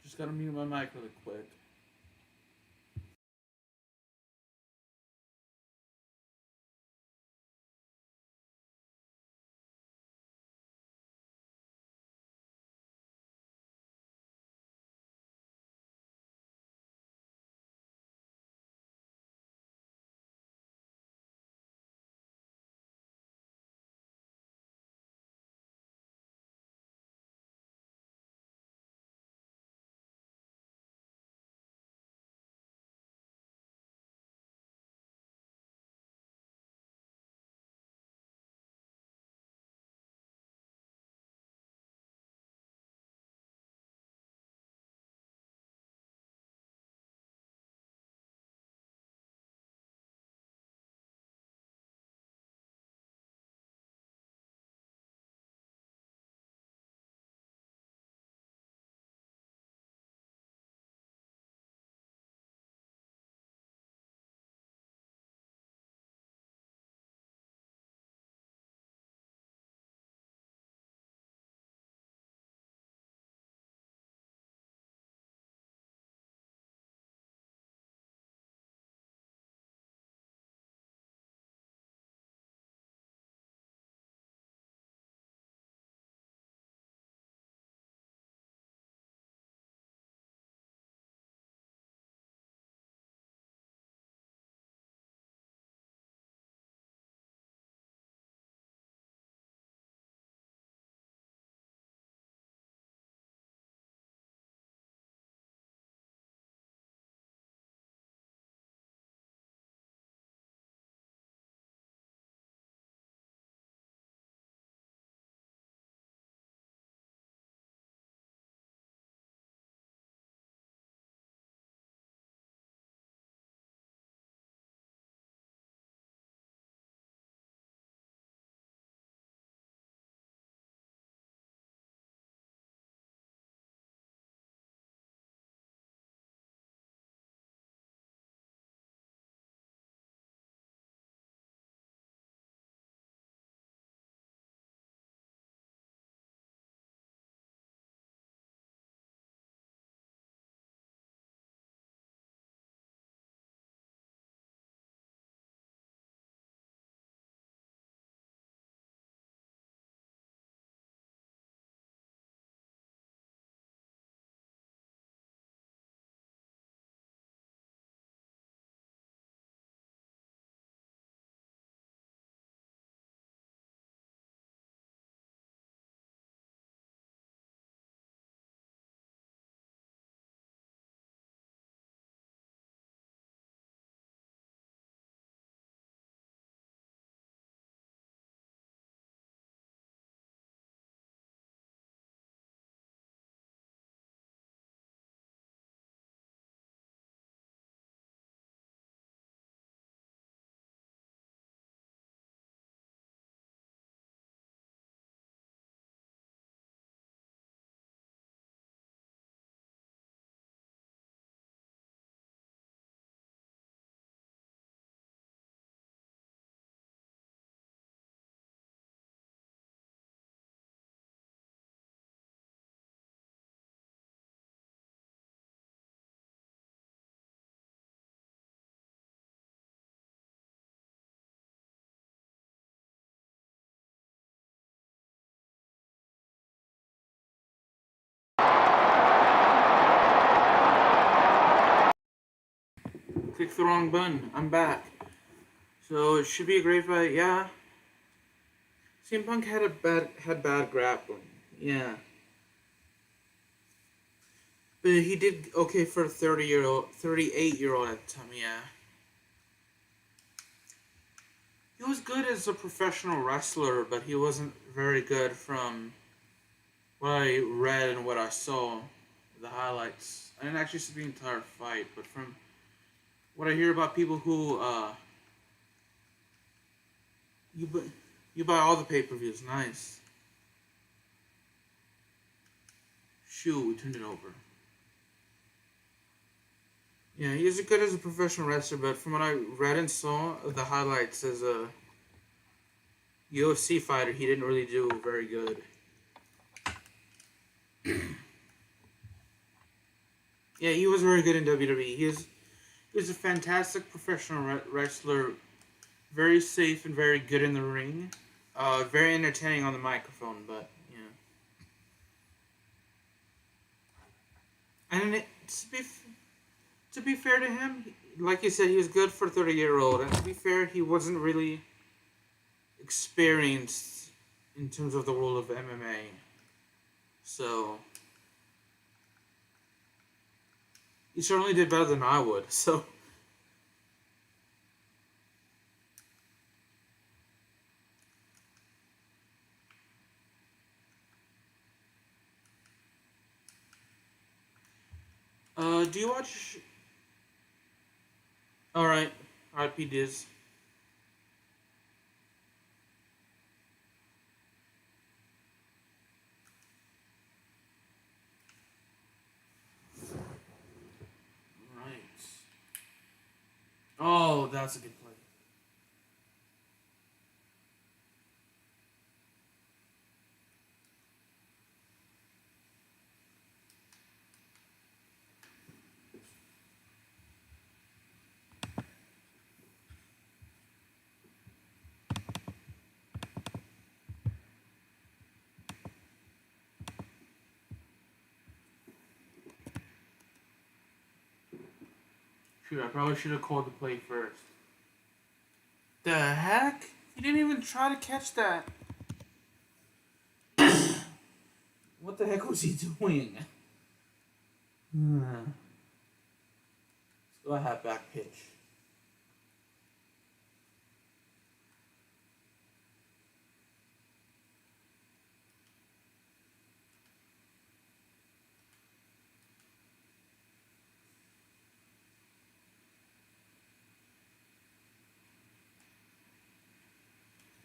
Just gotta mute my mic really quick. clicked the wrong button. I'm back. So it should be a great fight. Yeah. CM Punk had bad grappling. Yeah. But he did okay for a 38-year-old at the time. Yeah. He was good as a professional wrestler, but he wasn't very good from what I read and what I saw, the highlights. I didn't actually see the entire fight, but from what I hear about people who you buy, you buy all the pay-per-views. Nice. Shoot, we turned it over. Yeah, he is good as a professional wrestler, but from what I read and saw, the highlights as a UFC fighter, he didn't really do very good. Yeah, he was very good in WWE. He was a fantastic professional wrestler, very safe and very good in the ring. Very entertaining on the microphone, but yeah. And to be fair to him, like you said, he was good for a 30-year-old. And to be fair, he wasn't really experienced in terms of the world of MMA. So he certainly did better than I would. So do you watch? All right, RP Diz. Right. Oh, that's a good play. Shoot, I probably should have called the play first. The heck? He didn't even try to catch that. What the heck was he doing? Let's go ahead, back pitch.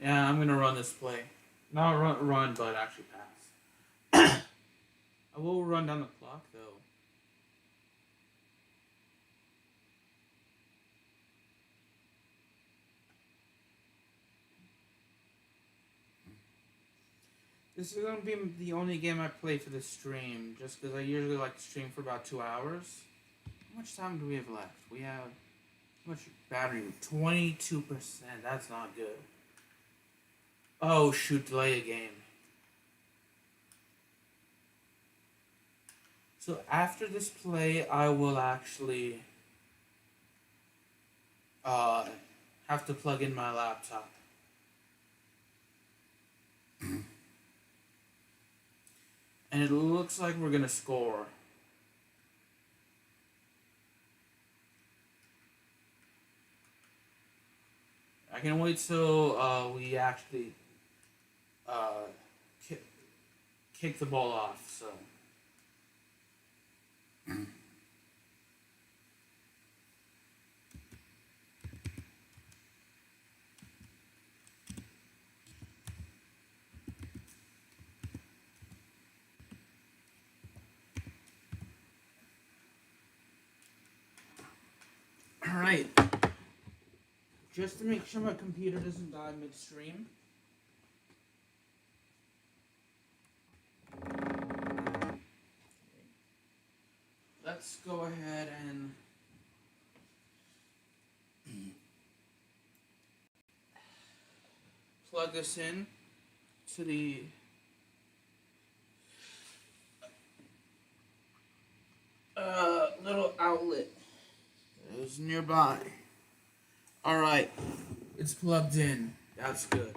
Yeah, I'm gonna run this play. Not run, but actually pass. I will run down the clock though. This is gonna be the only game I play for this stream, just because I usually like to stream for about 2 hours. How much time do we have left? We have how much battery? 22%. That's not good. Oh shoot! Delay a game. So after this play, I will actually have to plug in my laptop. And it looks like we're gonna score. I can wait till we actually kick the ball off. So. Alright. Just to make sure my computer doesn't die midstream. Let's go ahead and plug this in to the little outlet. is nearby. Alright. It's plugged in. That's good.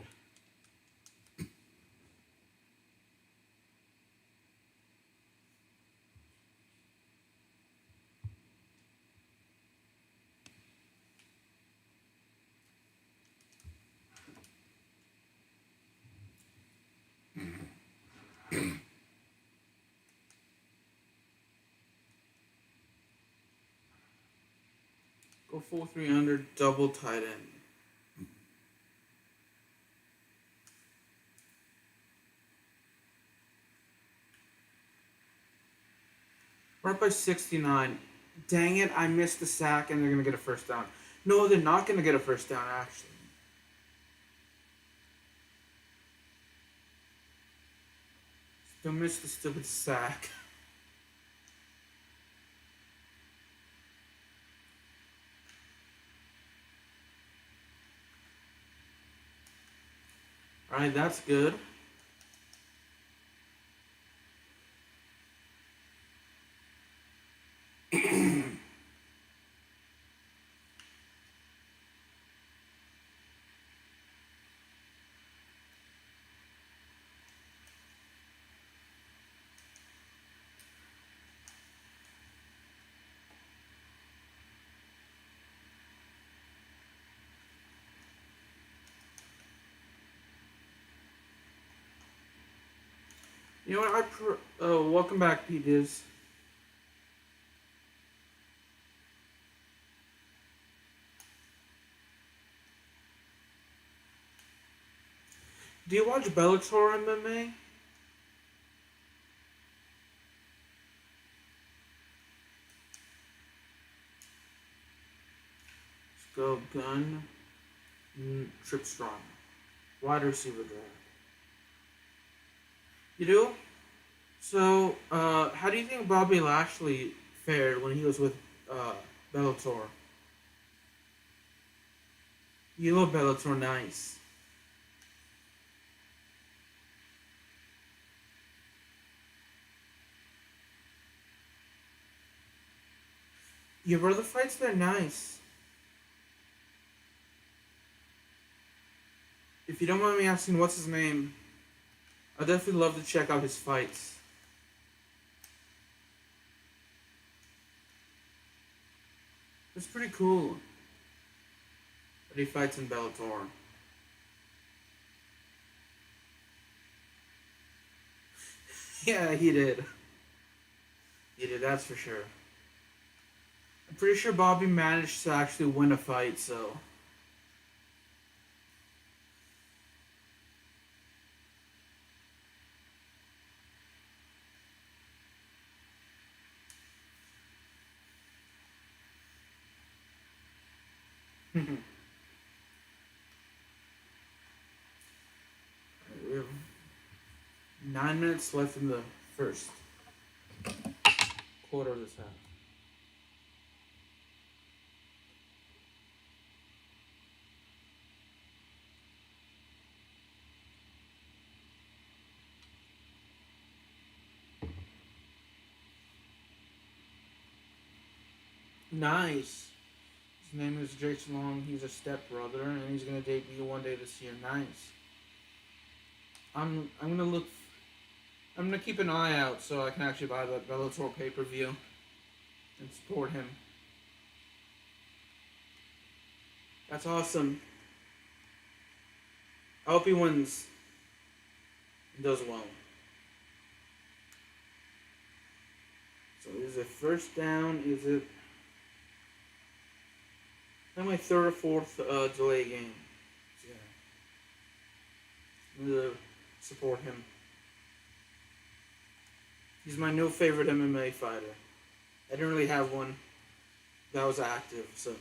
Go full 300, double tight end. We're up by 69. Dang it, I missed the sack and they're going to get a first down. No, they're not going to get a first down, actually. Still missed the stupid sack. Alright, that's good. You know what? Welcome back, P. Diz. Do you watch Bellator MMA? Let's go gun. Trip strong. Wide receiver draft. You do? So, how do you think Bobby Lashley fared when he was with Bellator? You love Bellator, nice. Your brother fights there, nice. If you don't mind me asking, what's his name? I'd definitely love to check out his fights. It's pretty cool that he fights in Bellator. Yeah, he did. He did, that's for sure. I'm pretty sure Bobby managed to actually win a fight, so... We have 9 minutes left in the first quarter of this half. Nice. His name is Jason Long. He's a stepbrother, and he's gonna debut one day this year. Nice. I'm gonna look. I'm gonna keep an eye out so I can actually buy the Bellator pay-per-view and support him. That's awesome. I hope he wins and does well. So is it first down? Is it? I'm my third or fourth delay game. So yeah. I'm gonna support him. He's my new favorite MMA fighter. I didn't really have one that was active, so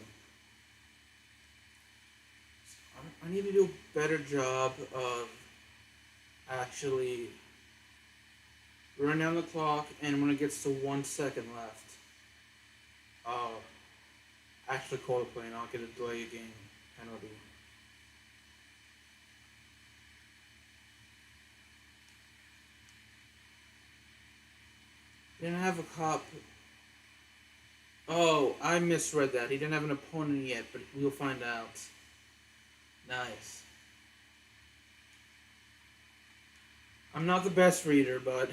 I need to do a better job of actually run down the clock, and when it gets to 1 second left, I'll actually call the play and I'll get a delay game penalty. Didn't have a cop. Oh, I misread that. He didn't have an opponent yet, but we'll find out. Nice. I'm not the best reader, but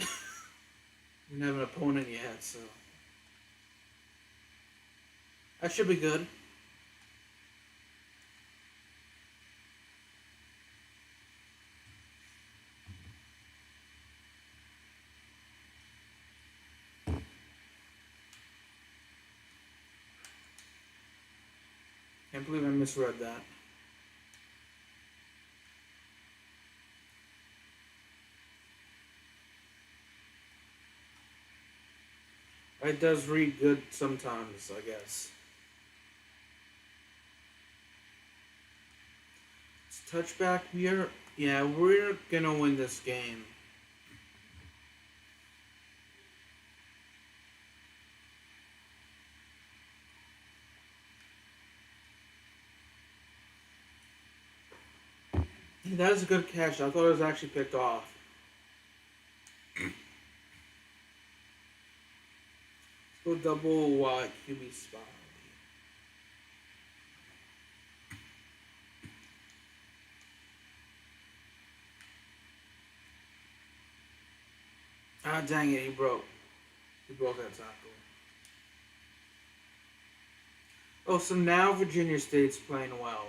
we didn't have an opponent yet, so that should be good. Can't believe I misread that. It does read good sometimes, I guess. It's touchback. We're gonna win this game. That is a good catch. I thought it was actually picked off. Let's go double QB spot. Ah, dang it, he broke. He broke that tackle. Oh, so now Virginia State's playing well.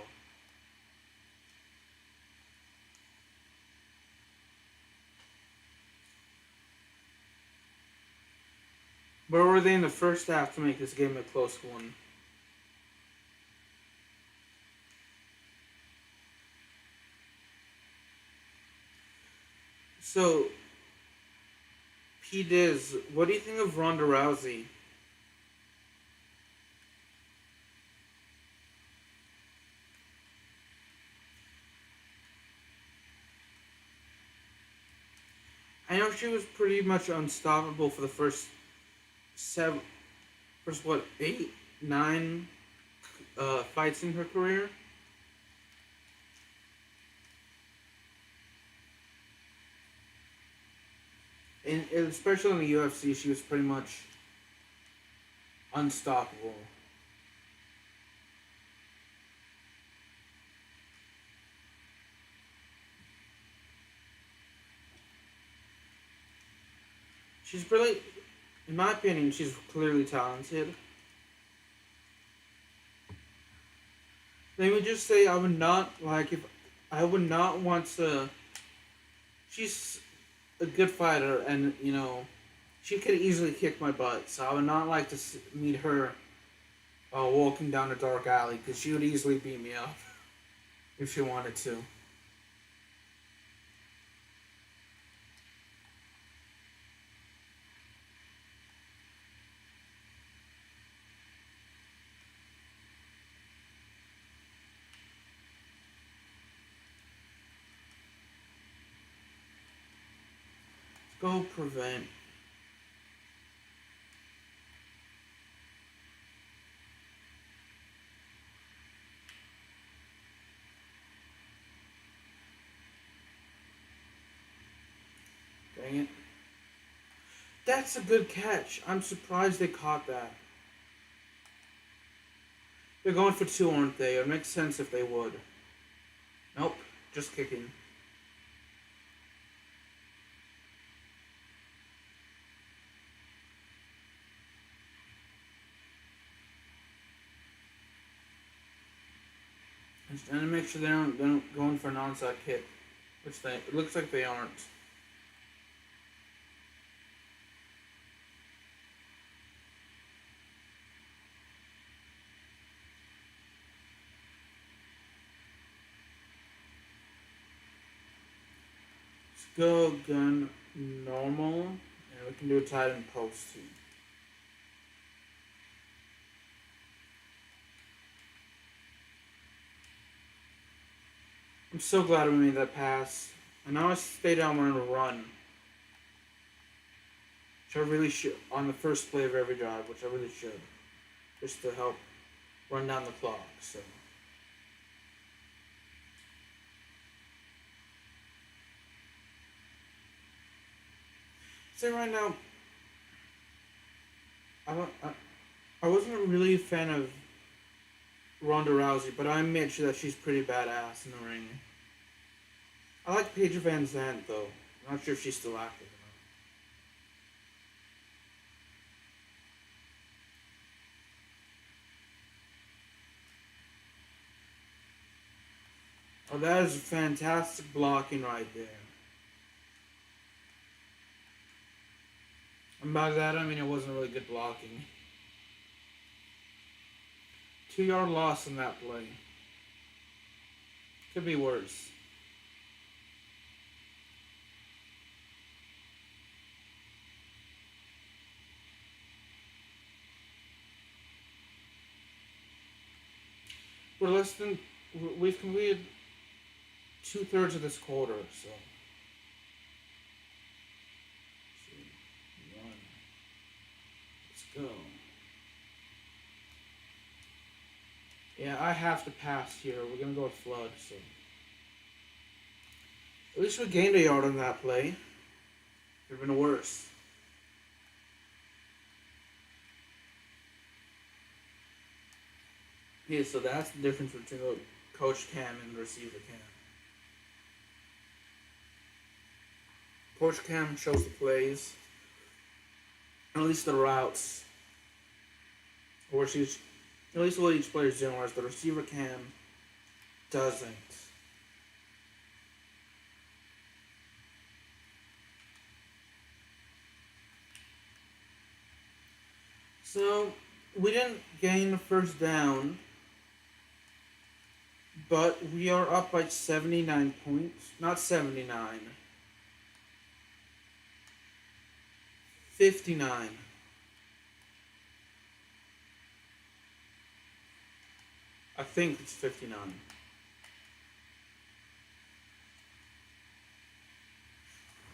Where were they in the first half to make this game a close one? So, P. Diz, what do you think of Ronda Rousey? I know she was pretty much unstoppable for the first what, 8, 9 fights in her career. And especially in the UFC, she was pretty much unstoppable. She's really, in my opinion, she's clearly talented. Let me just say, I would not want to. She's a good fighter, and she could easily kick my butt. So I would not like to meet her walking down a dark alley because she would easily beat me up if she wanted to. Go prevent. Dang it. That's a good catch. I'm surprised they caught that. They're going for 2, aren't they? It makes sense if they would. Nope. Just kicking. Just trying to make sure they're not going for an onside kick. It looks like they aren't. Let's go gun normal, and we can do a tight end post too. I'm so glad we made that pass. And now I stay down and run. Which I really should, on the first play of every drive, which I really should. Just to help run down the clock, so. So right now, I wasn't really a fan of Ronda Rousey, but I admit that she's pretty badass in the ring. I like Paige Van Zandt though. I'm not sure if she's still active or not. Oh, that is fantastic blocking right there. And by that I mean it wasn't really good blocking. 2 yard loss in that play. Could be worse. We're less than. We've completed 2/3 of this quarter, so. One. Let's go. Yeah, I have to pass here. We're gonna go with flood, so. At least we gained a yard on that play. Could have been worse. Yeah, so that's the difference between the coach cam and the receiver cam. Coach cam shows the plays, at least the routes, or she's at least what each player's doing, whereas the receiver cam doesn't. So we didn't gain the first down, but we are up by 79 points. Not 79. 59. I think it's 59.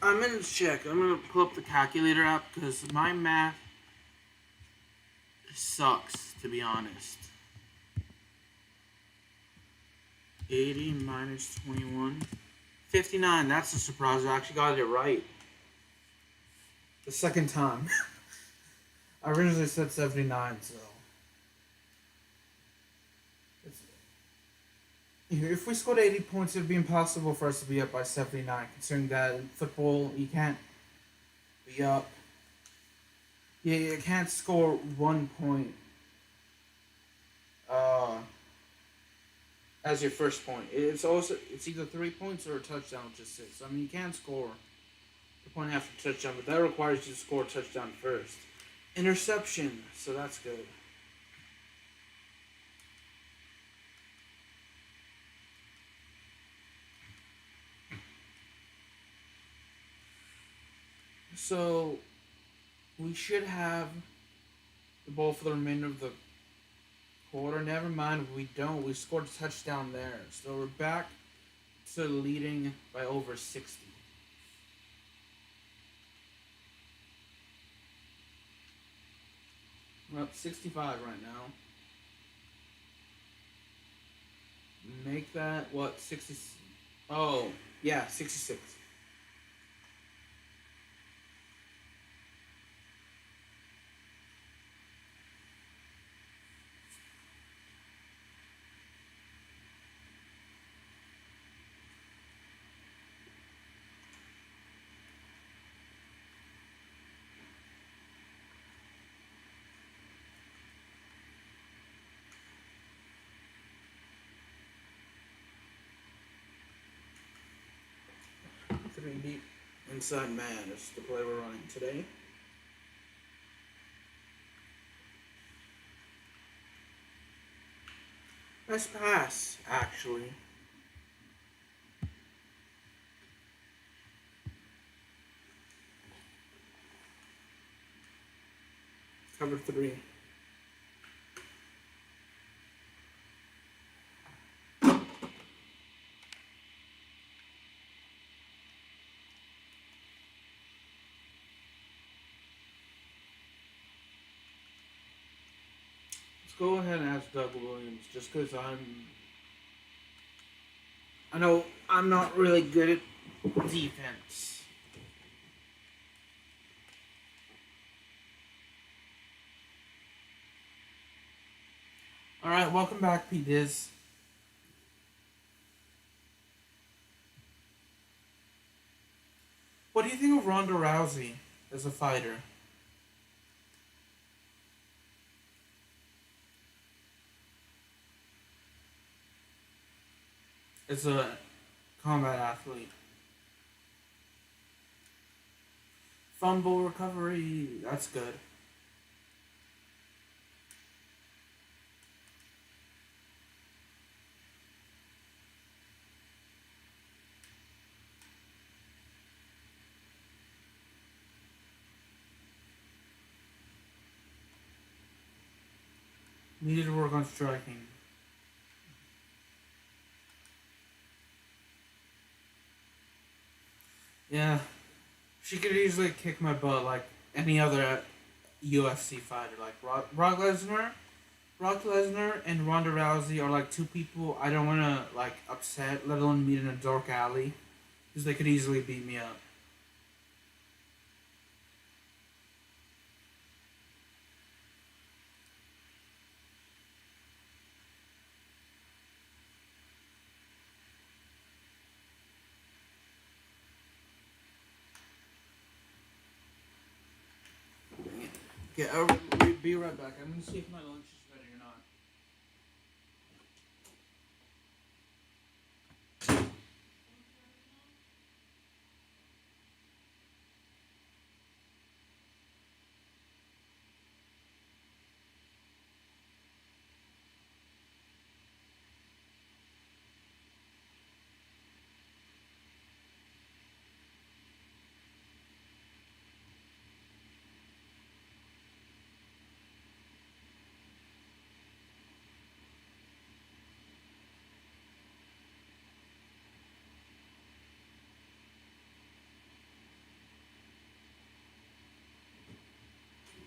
I'm gonna check. I'm gonna pull up the calculator app because my math sucks, to be honest. 80 minus 21. 59. That's a surprise. I actually got it right. The second time. I originally said 79, so. If we scored 80 points, it would be impossible for us to be up by 79, considering that in football, you can't be up. Yeah, you can't score 1 point as your first point. It's either 3 points or a touchdown, which is 6. I mean, you can score the point after touchdown, but that requires you to score a touchdown first. Interception, so that's good. So we should have the ball for the remainder of the quarter. Never mind, we don't. We scored a touchdown there. So we're back to leading by over 60. We're up 65 right now. Make that, what, 60? Oh, yeah, 66. Three deep inside man is the play we're running today. Nice pass, actually. Cover 3. Go ahead and ask Doug Williams, just because I know I'm not really good at defense. All right, welcome back, P Diz. What do you think of Ronda Rousey as a fighter, as a combat athlete? Fumble recovery, that's good. Needed to work on striking. Yeah, she could easily kick my butt like any other UFC fighter. Like Brock Lesnar and Ronda Rousey are like two people I don't want to like upset, let alone meet in a dark alley, because they could easily beat me up. Okay, I'll be right back. I'm gonna see if my lunch is ready or not.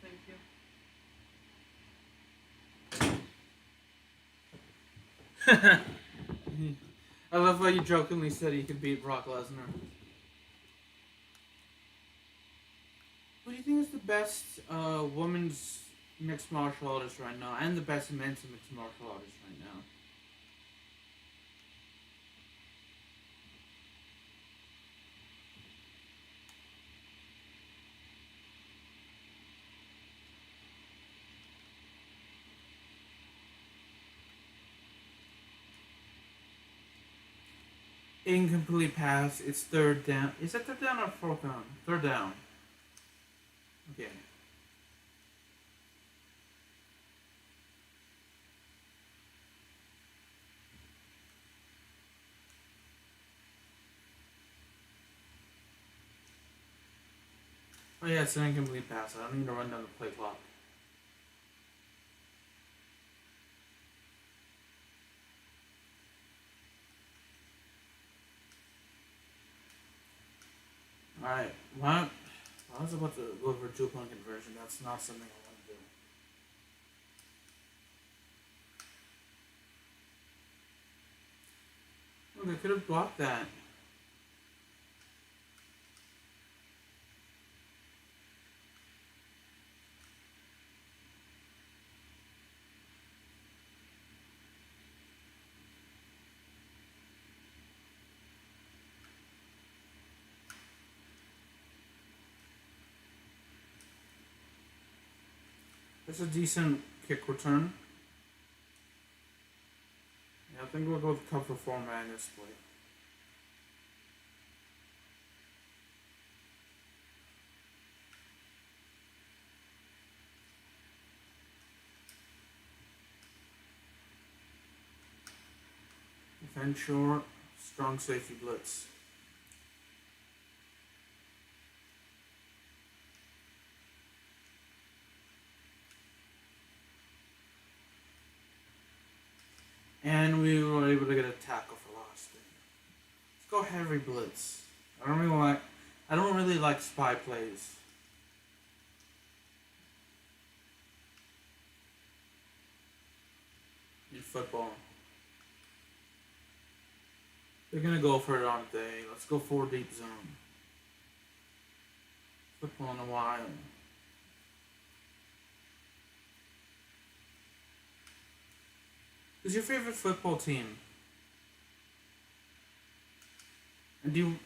Thank you. I love how you jokingly said he could beat Brock Lesnar. Who do you think is the best women's mixed martial artist right now, and the best men's mixed martial artist right now? Incomplete pass. It's third down. Is it third down or fourth down? Third down. Okay. Oh yeah, it's an incomplete pass. I don't need to run down the play clock. Alright. Well, I was about to go for two-point conversion. That's not something I want to do. Look, I could have blocked that. It's a decent kick return. Yeah, I think we'll go with cover format in this play. Defend short, strong safety blitz. And we were able to get a tackle for loss. Let's go heavy blitz. I don't really like spy plays in football. They're gonna go for it, aren't they? Let's go for deep zone. Football in a while. Who's your favorite football team? And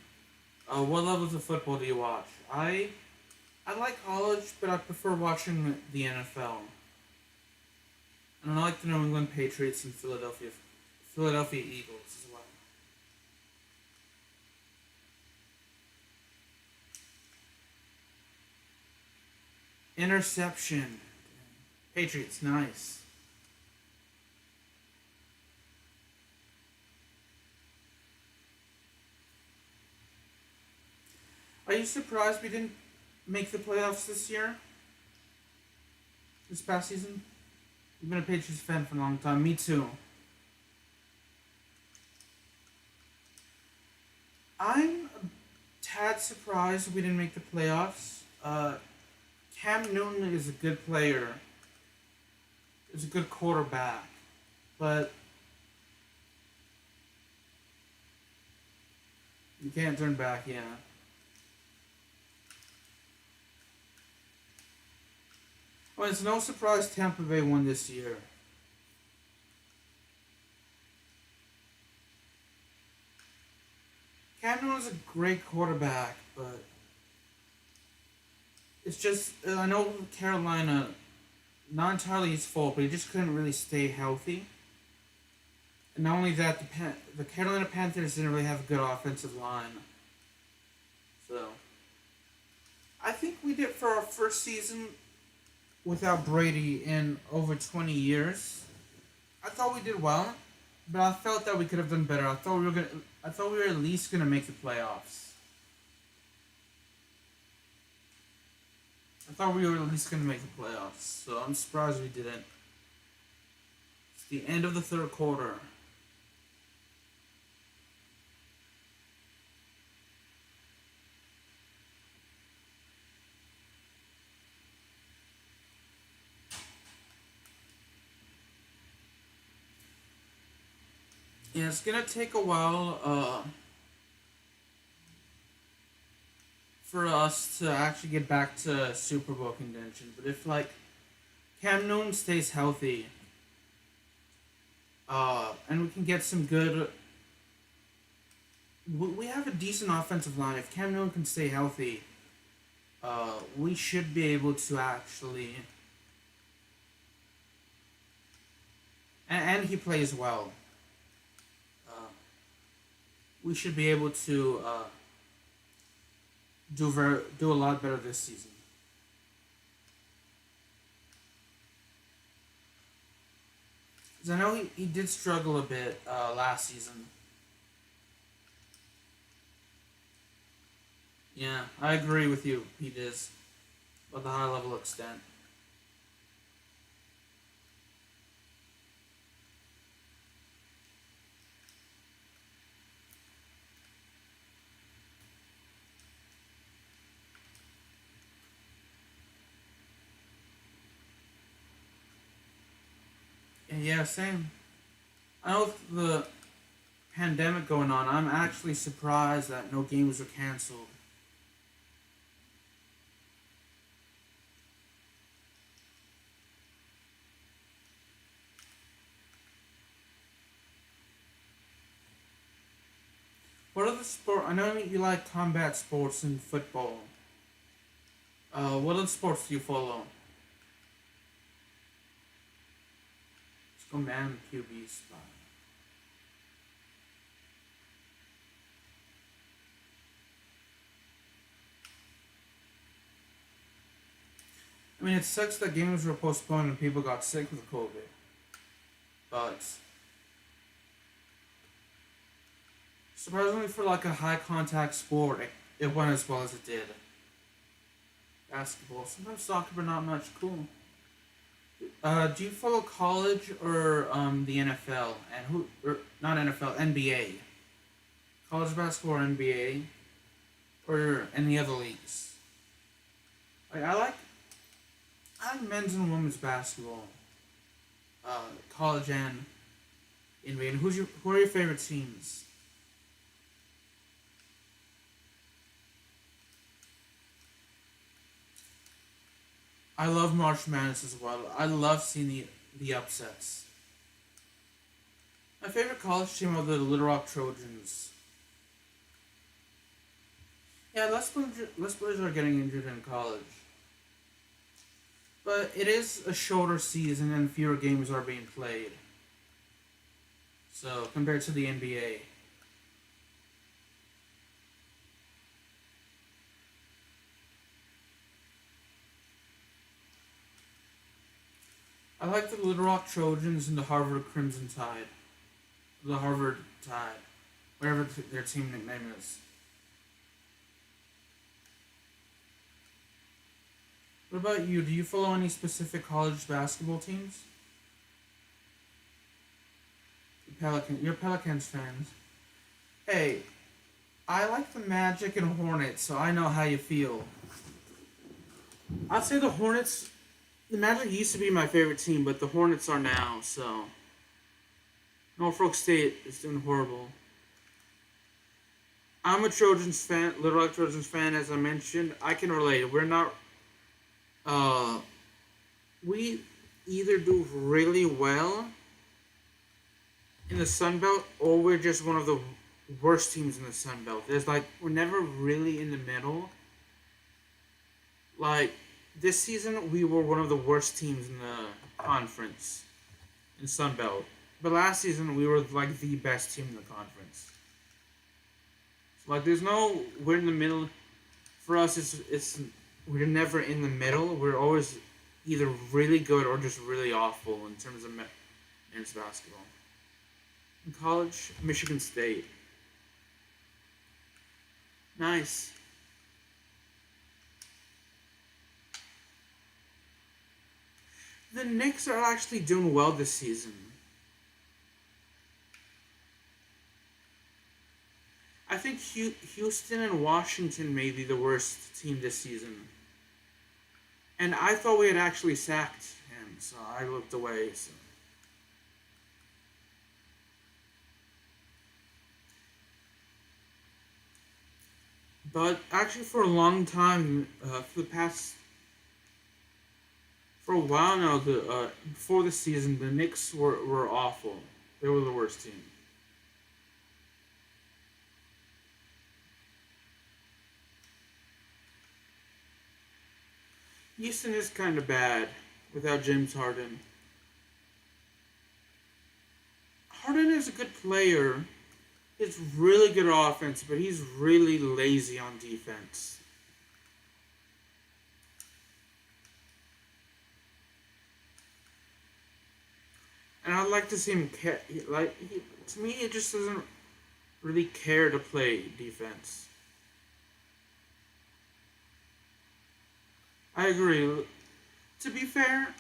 what levels of football do you watch? I like college, but I prefer watching the NFL. And I like the New England Patriots and Philadelphia Eagles as well. Interception. Patriots, nice. Are you surprised we didn't make the playoffs this year? This past season? You've been a Patriots fan for a long time. Me too. I'm a tad surprised we didn't make the playoffs. Cam Newton is a good player. Is a good quarterback. But you can't turn back, yeah. Well, it's no surprise Tampa Bay won this year. Cam Newton's a great quarterback, but it's just I know Carolina, not entirely his fault, but he just couldn't really stay healthy. And not only that, the Carolina Panthers didn't really have a good offensive line. So I think we did for our first season without Brady in over 20 years. I thought we did well, but I felt that we could have done better. I thought we were at least gonna make the playoffs. I thought we were at least gonna make the playoffs, so I'm surprised we didn't. It's the end of the third quarter. Yeah, it's gonna take a while for us to actually get back to Super Bowl contention. But if like Cam Newton stays healthy, and we can get some good, we have a decent offensive line. If Cam Newton can stay healthy, we should be able to actually, and he plays well. We should be able to do a lot better this season. 'Cause I know he did struggle a bit last season. Yeah, I agree with you, he does, but the high level extent. And yeah, same. I know with the pandemic going on, I'm actually surprised that no games were canceled. What other sport? I know you like combat sports and football. What other sports do you follow? Let's go man QB spot. I mean, it sucks that games were postponed and people got sick with COVID. But surprisingly, for like a high contact sport, it went as well as it did. Basketball, sometimes soccer, but not much. Cool. Do you follow college or the NFL and who or not NFL NBA? College basketball or NBA or any other leagues? Like I like men's and women's basketball. College and NBA. And who are your favorite teams? I love March Madness as well. I love seeing the upsets. My favorite college team are the Little Rock Trojans. Yeah, less players are getting injured in college. But it is a shorter season and fewer games are being played. So, compared to the NBA. I like the Little Rock Trojans and the Harvard Crimson Tide. The Harvard Tide. Whatever their team nickname is. What about you? Do you follow any specific college basketball teams? You're Pelicans fans. Hey, I like the Magic and Hornets, so I know how you feel. I'd say the Hornets. The Magic used to be my favorite team, but the Hornets are now, so. Norfolk State is doing horrible. I'm a Trojans fan, Little Rock Trojans fan, as I mentioned. I can relate. We're not. We either do really well in the Sun Belt, or we're just one of the worst teams in the Sun Belt. We're never really in the middle. Like, this season, we were one of the worst teams in the conference in Sun Belt. But last season, we were, like, the best team in the conference. So, like, we're in the middle. For us, we're never in the middle. We're always either really good or just really awful in terms of men's basketball. In college, Michigan State. Nice. The Knicks are actually doing well this season. I think Houston and Washington may be the worst team this season. And I thought we had actually sacked him, so I looked away. So. But actually, for a long time, for a while now, before the season, the Knicks were awful. They were the worst team. Houston is kind of bad without James Harden. Harden is a good player. He's really good offense, but he's really lazy on defense. And I'd like to see him to me, it just doesn't really care to play defense. I agree. To be fair,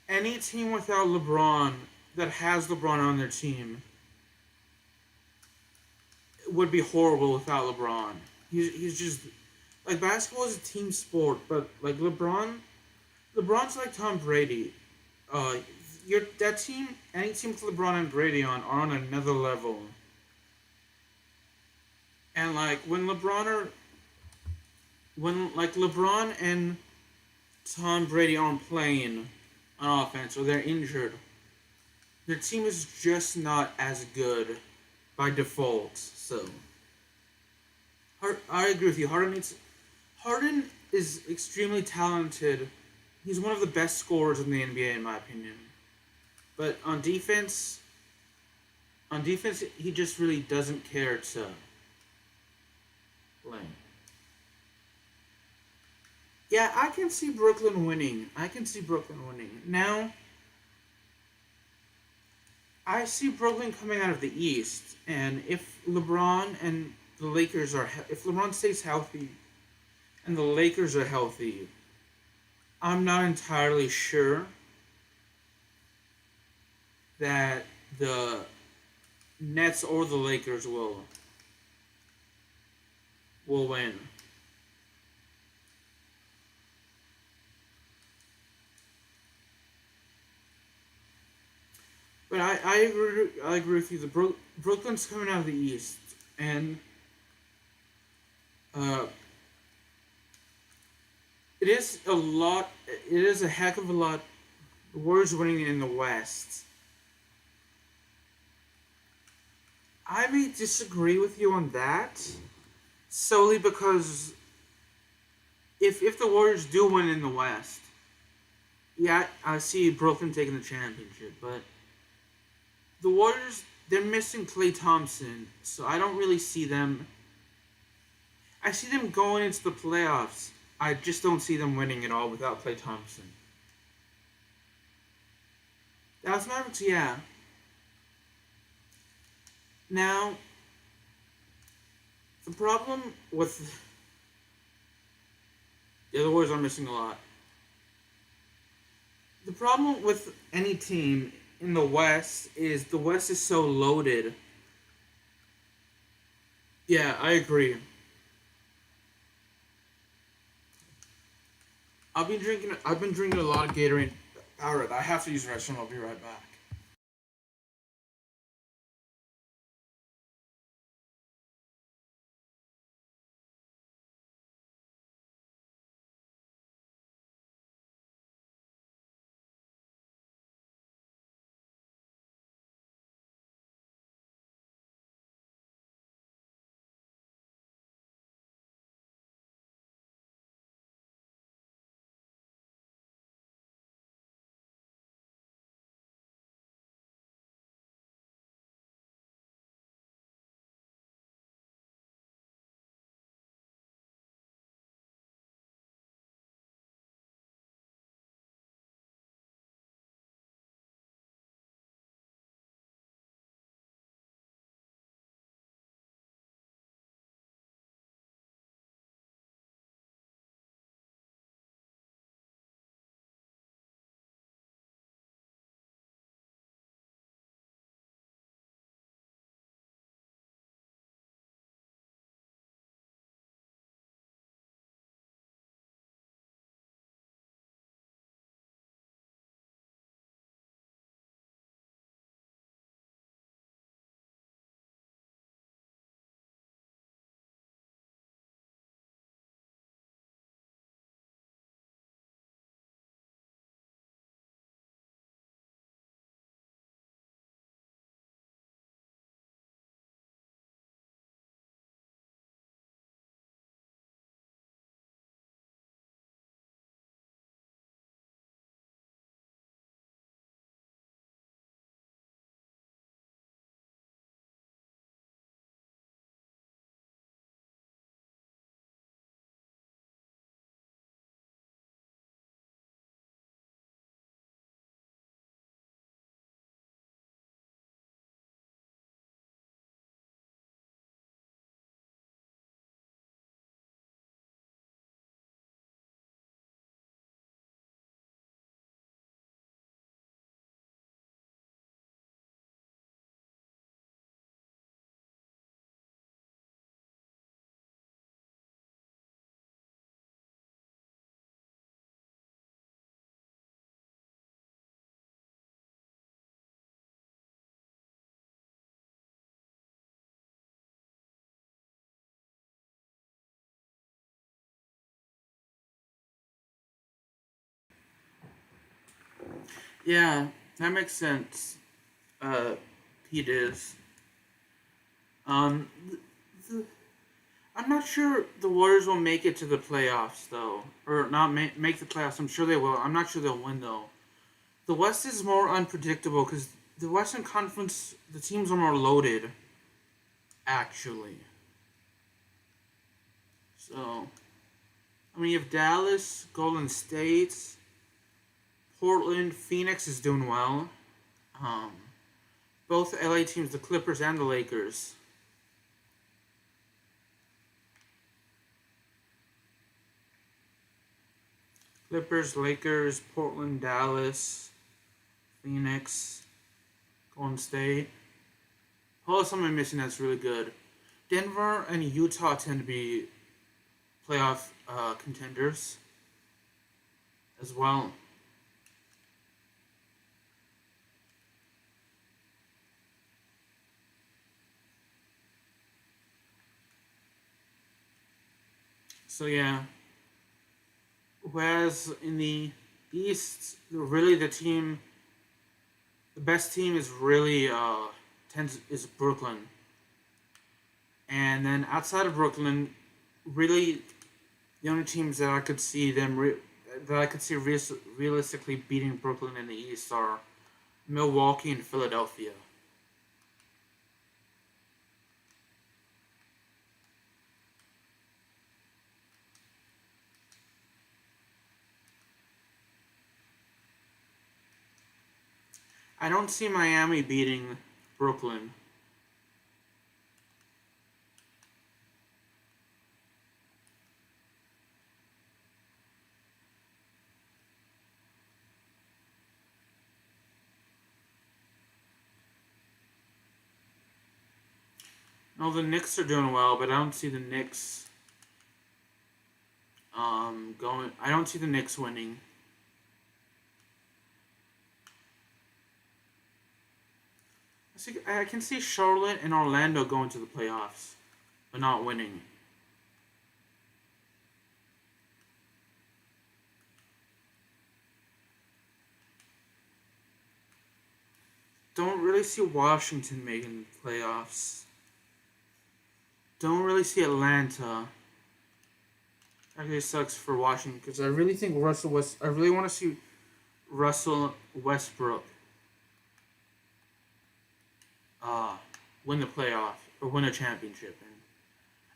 any team without LeBron that has LeBron on their team would be horrible without LeBron. He's just like basketball is a team sport, but like LeBron's like Tom Brady. That team, any team with LeBron and Brady are on another level. And like when LeBron and Tom Brady aren't playing on offense or they're injured, their team is just not as good by default. So I agree with you. Harden is extremely talented. He's one of the best scorers in the NBA in my opinion. But on defense, he just really doesn't care to play. Yeah, I can see Brooklyn winning. Now, I see Brooklyn coming out of the East, and if LeBron stays healthy, and the Lakers are healthy, I'm not entirely sure that the Nets or the Lakers will win. But I agree with you. Brooklyn's coming out of the East, and uh, it is a lot. It is a heck of a lot. The Warriors winning in the West. I may disagree with you on that solely because if the Warriors do win in the West, yeah, I see Brooklyn taking the championship, but the Warriors, they're missing Klay Thompson, so I don't really see them. I see them going into the playoffs. I just don't see them winning it all without Klay Thompson. Dallas Mavericks, yeah. Now, the problem with the other Warriors are missing a lot. The problem with any team in the West is the West is so loaded. Yeah, I agree. I've been drinking a lot of Gatorade. Alright, I have to use the restroom. I'll be right back. Yeah, that makes sense. Uh, Pete is. Um, th- I'm not sure the Warriors will make it to the playoffs though, or not make the playoffs. I'm sure they will. I'm not sure they'll win though. The West is more unpredictable because the Western Conference, the teams are more loaded. Actually, so I mean, you have Dallas, Golden State, Portland, Phoenix is doing well. Um, both LA teams, the Clippers and the Lakers. Clippers, Lakers, Portland, Dallas, Phoenix, Golden State. Oh, something missing that's really good. Denver and Utah tend to be playoff contenders as well. So yeah. Whereas in the East, really the best team is really tends is Brooklyn. And then outside of Brooklyn, really the only teams that I could see that I could see realistically beating Brooklyn in the East are Milwaukee and Philadelphia. I don't see Miami beating Brooklyn. No, the Knicks are doing well, but I don't see the Knicks going. I don't see the Knicks winning. I can see Charlotte and Orlando going to the playoffs, but not winning. Don't really see Washington making the playoffs. Don't really see Atlanta. Actually, it sucks for Washington because I really think I really want to see Russell Westbrook uh, win the playoff or win a championship. And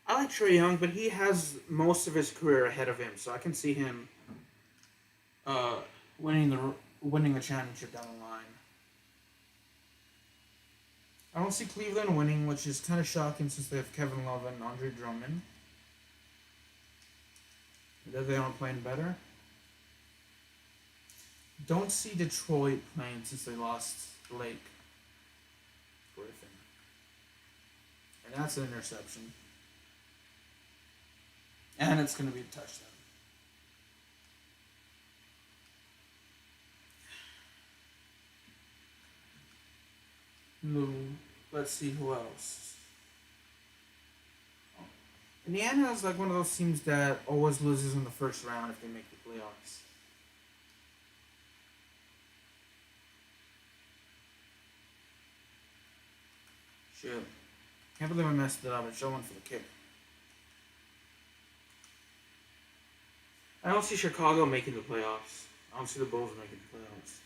I like Trae Young, but he has most of his career ahead of him, so I can see him uh, winning a championship down the line. I don't see Cleveland winning, which is kind of shocking since they have Kevin Love and Andre Drummond. That they aren't playing better. Don't see Detroit playing since they lost Blake Griffin. And that's an interception. And it's going to be a touchdown. No, let's see who else. Indiana is like one of those teams that always loses in the first round if they make the playoffs. Shit. Can't believe I messed it up. I should have went for the kick. I don't see Chicago making the playoffs. I don't see the Bulls making the playoffs.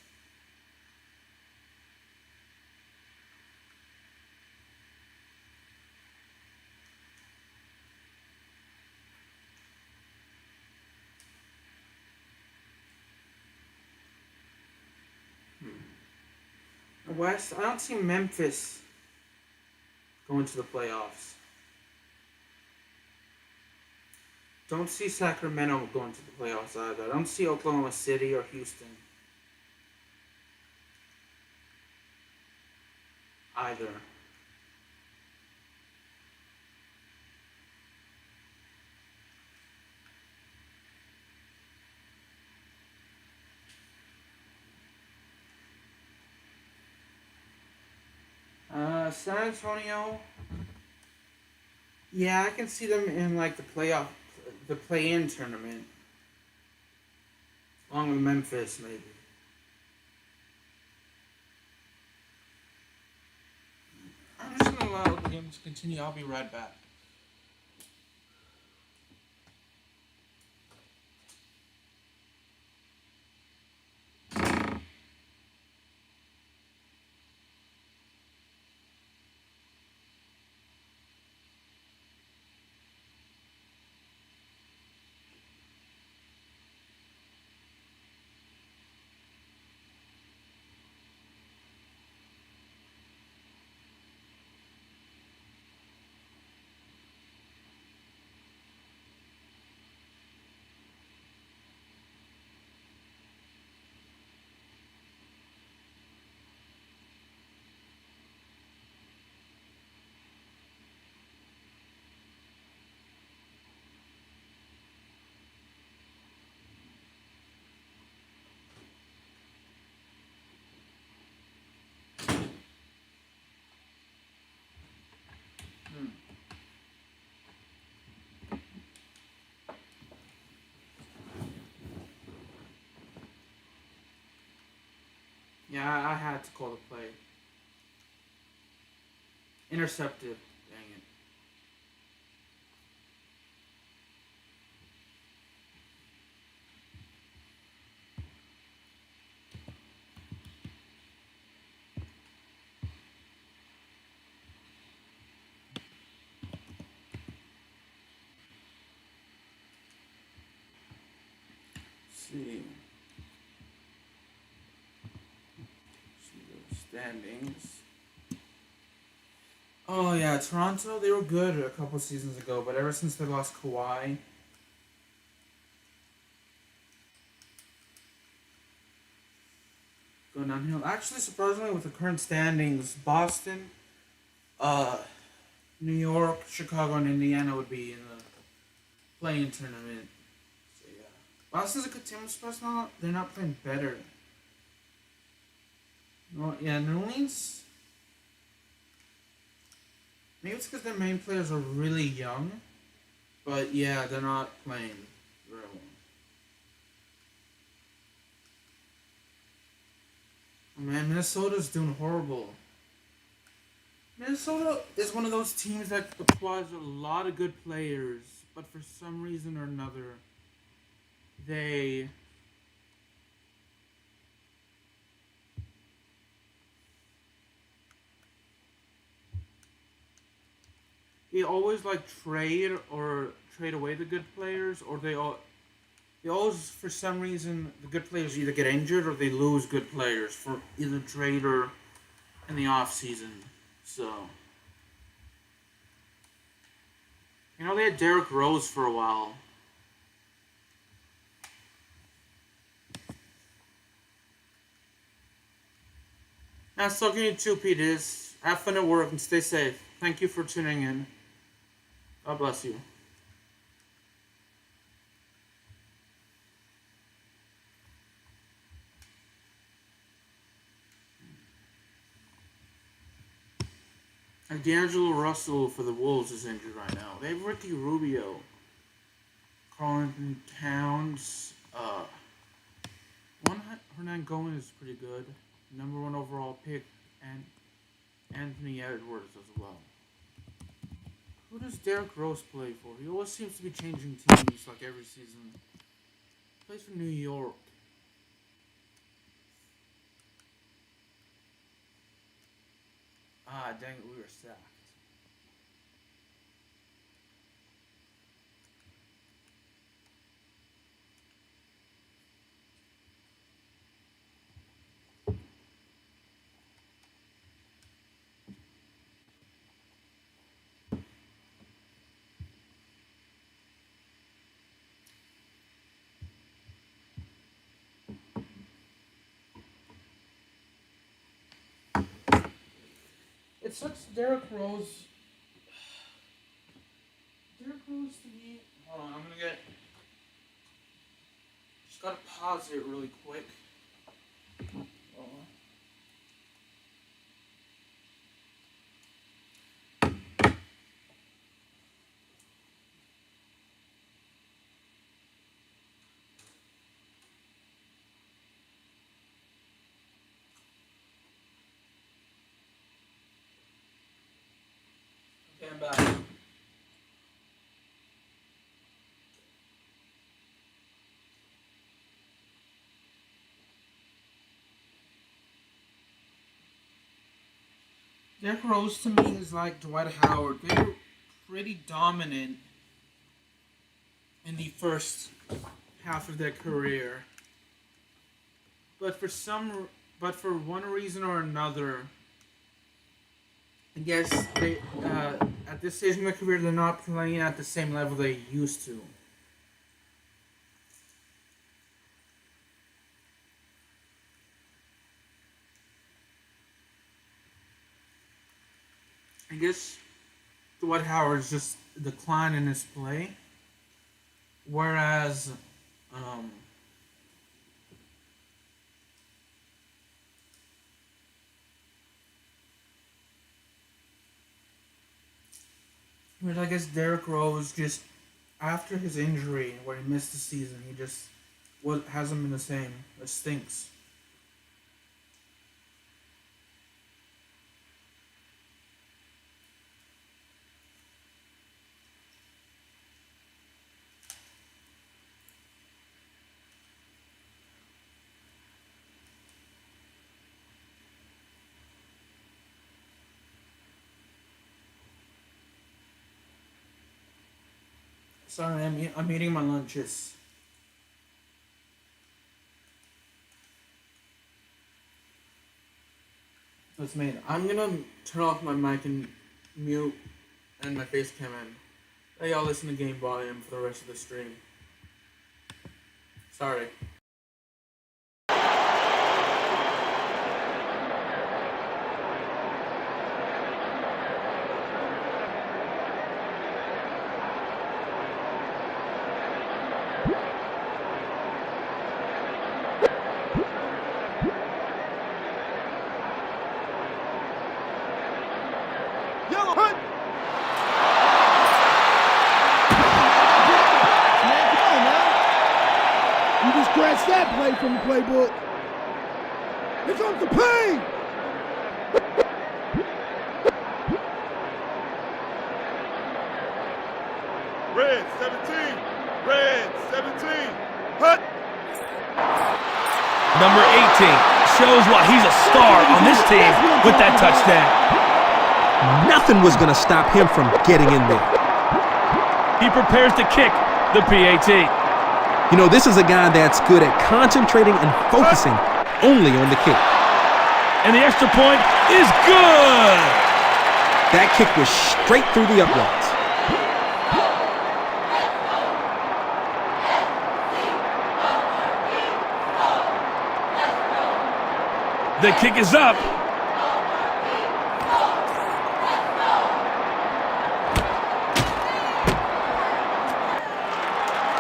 West, I don't see Memphis going to the playoffs. Don't see Sacramento going to the playoffs either. I don't see Oklahoma City or Houston either. San Antonio. Yeah, I can see them in like the play-in tournament, along with Memphis maybe. I'm just gonna allow the game to continue. I'll be right back. Hmm. Yeah, I had to call the play. Intercepted. Dang it. see. See the standings. Oh yeah, Toronto. They were good a couple seasons ago, but ever since they lost Kawhi, going downhill. Actually, surprisingly, with the current standings, Boston, uh, New York, Chicago, and Indiana would be in the playing tournament. So yeah, Boston's a good team. But not they're not playing better. No, yeah, New Orleans. Maybe it's because their main players are really young, but yeah, they're not playing very well. Oh, man, Minnesota's doing horrible. Minnesota is one of those teams that acquires a lot of good players, but for some reason or another, they they always like trade away the good players, or they always for some reason the good players either get injured or they lose good players for either trade or in the off season. So they had Derrick Rose for a while. Nice talking to you too, Pete. Have fun at work and stay safe. Thank you for tuning in. God bless you. And D'Angelo Russell for the Wolves is injured right now. They have Ricky Rubio, Carlton Towns. One Hernan Gomez is pretty good. Number one overall pick, and Anthony Edwards as well. Who does Derrick Rose play for? He always seems to be changing teams like every season. He plays for New York. Ah, dang it, we were sacked. It sucks. Derrick Rose to me. Hold on, I'm gonna get. Just gotta pause it really quick. Oh. Okay, I'm back. Derrick Rose to me is like Dwight Howard. They were pretty dominant in the first half of their career, but for one reason or another, I guess they at this stage in their career they're not playing at the same level they used to. I guess Dwight Howard's just decline in his play, whereas um, I guess Derrick Rose just after his injury where he missed the season, he just hasn't been the same. It stinks. Sorry, I'm eating my lunches. That's made. I'm gonna turn off my mic and mute and my face cam in. Let y'all listen to game volume for the rest of the stream. Sorry. Scratch that play from the playbook. Here comes the pain. Red 17. Red 17. Hut. Number 18 shows why he's a star on this team with that touchdown. Nothing was going to stop him from getting in there. He prepares to kick the PAT. You know, this is a guy that's good at concentrating and focusing only on the kick. And the extra point is good. That kick was straight through the uprights. The kick is up.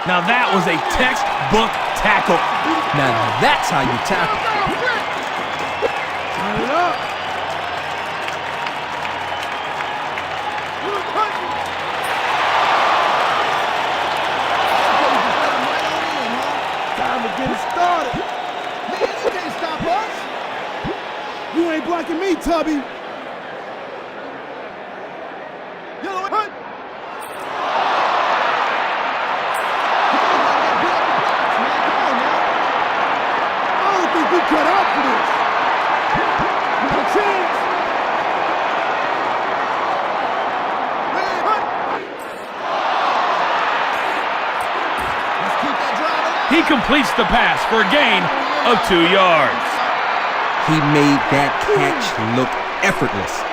Now that was a textbook tackle. Now that's how you tackle. Turn it up. Time to get it started. Man, you can't stop us. You ain't blocking me, Tubby. Yellow hut. We cut out for this. We got a chance. Man, let's keep that drive alive. He completes the pass for a gain of 2 yards. He made that catch look effortless.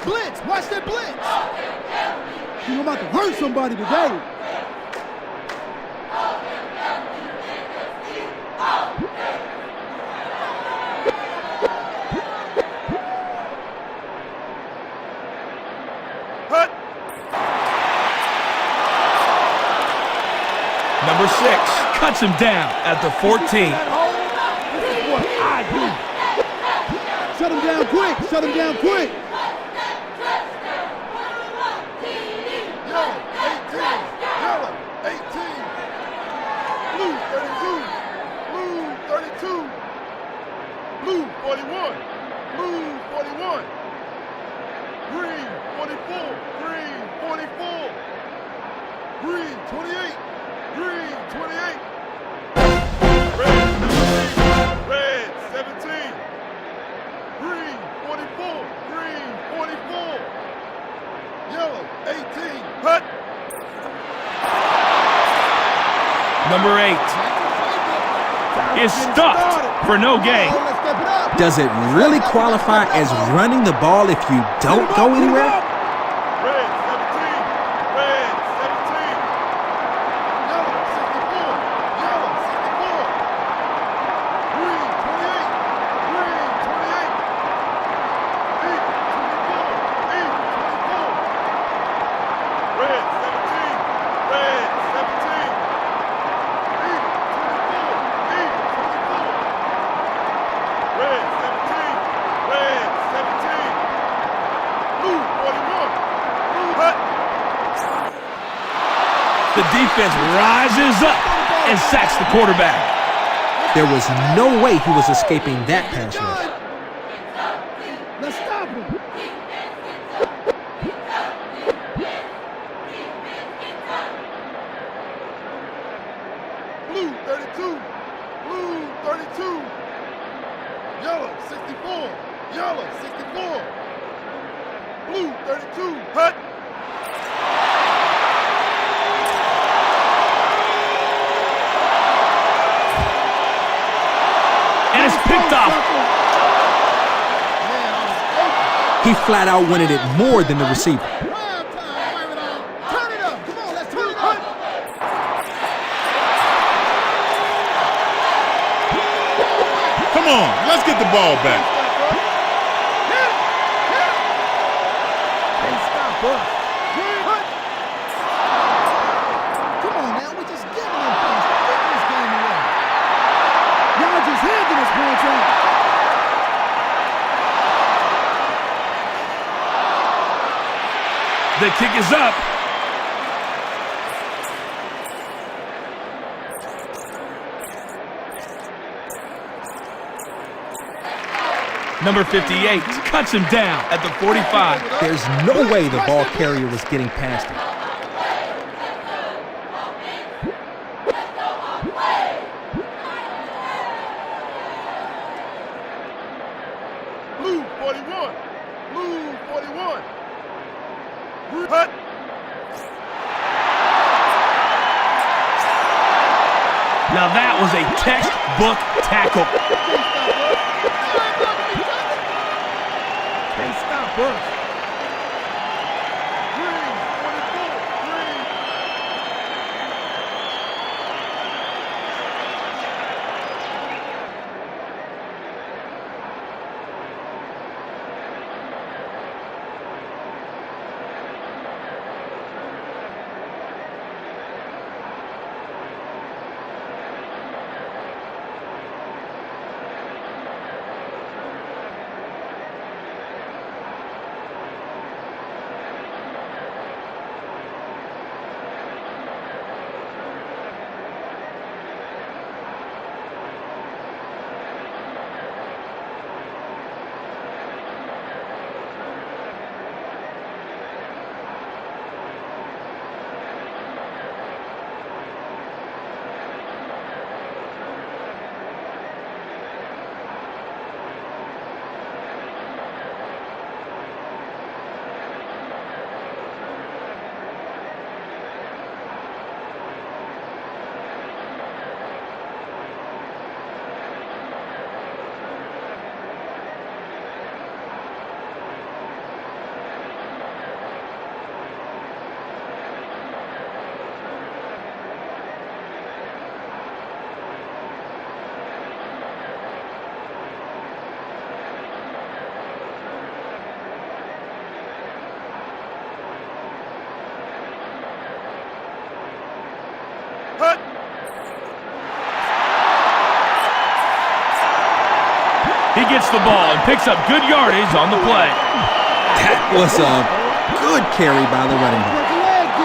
Blitz, watch that blitz. I'm about to hurt somebody today. Number 6 cuts him down at the 14. This is what I do. Shut him down quick. Shut him down quick. Yellow 18. Yellow 18. Blue 32. Blue 32. Blue 41. Blue 41. Green 44. Green 44. Green 28. Green 28. Red 17. Green 44. Green 44. Yellow 18. Hut. Number 8 is stuffed for no gain. Does it really qualify as running the ball if you don't go anywhere? Red 17. Red 17. Yellow 64. Yellow 64. Green 28. Green 28. 8 24. 8 24. Red 17. Red 17. 8 24. 8 24. Red 17. Red 17. Blue 41. Blue hut. The defense rises up and sacks the quarterback. There was no way he was escaping that pass rush. Let's stop him. Blue 32. Blue 32. Yellow 64. Yellow 64. Blue 32. Hut. And it's picked off. He flat out wanted it more than the receiver. Come on, let's get the ball back. Can't stop us. Come on now, we're just giving them points. Get this game away. Y'all just handing us points out. The kick is up. Number 58 cuts him down at the 45. There's no way the ball carrier was getting past him. Blue 41. Blue 41. Hut. Now that was a textbook tackle. Can't stop us. Green 44. Green. Hut. He gets the ball and picks up good yardage on the play. That was a good carry by the running back. Break a leg, D.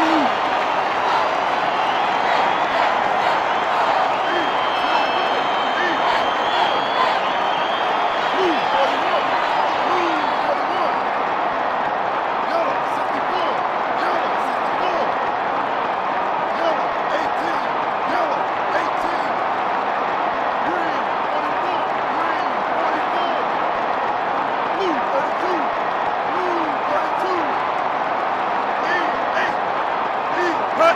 Blue 41. Blue 41. Yellow 64. Yellow 64. Yellow 18. Yellow 18. Green 44. Green 44. Blue 32. Blue 32. E8. Hut.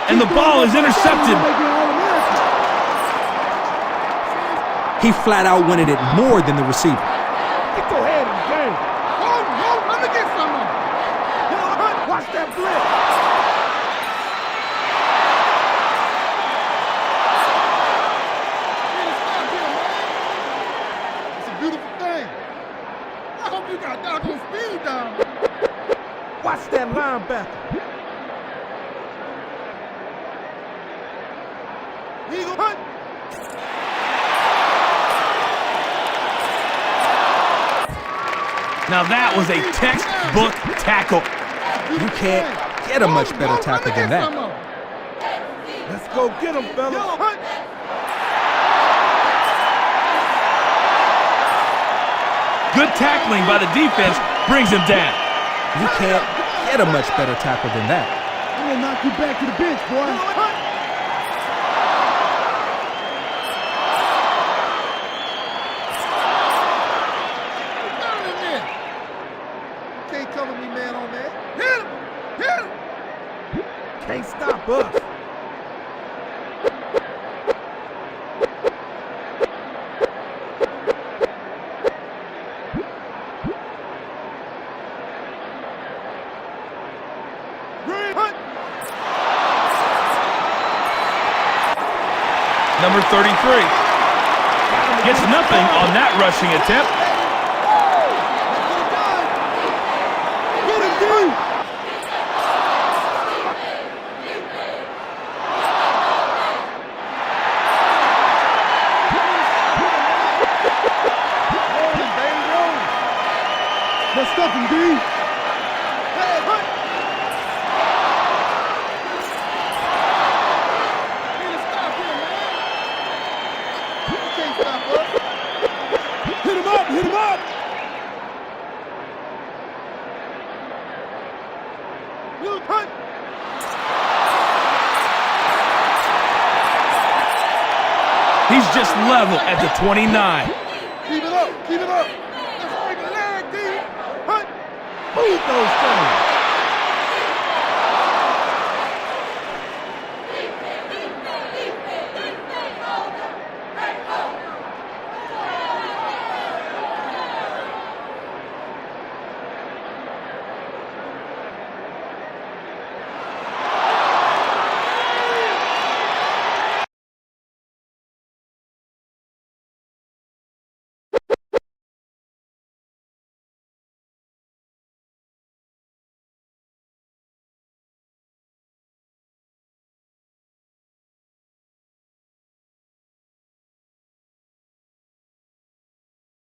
And the ball is intercepted. He flat out wanted it more than the receiver. Get your head in the game. Hold, let me get some of it. Watch that blitz. It's a beautiful thing. I hope you got doggone speed down. Watch that linebacker. Eagle hunt. Now that was a textbook tackle. You can't get a much better tackle than that. Let's go get him, fella. Hunt. Good tackling by the defense brings him down. You can't get a much better tackle than that. I'm gonna knock you back to the bench, boy. Down in there. Can't cover me, man, on that. Hit him. Hit him. Can't stop us. Number 33 gets nothing on that rushing attempt. Get him, dude. Rolling, baby, rolling. Let's stop him, D. Hey, hunt. Need to stop him, man. You can't stop us. Hit him up, hit him up. Look, hunt. He's just level at the 29. Keep it up, keep it up. Let's break a leg, D. Hunt. Move those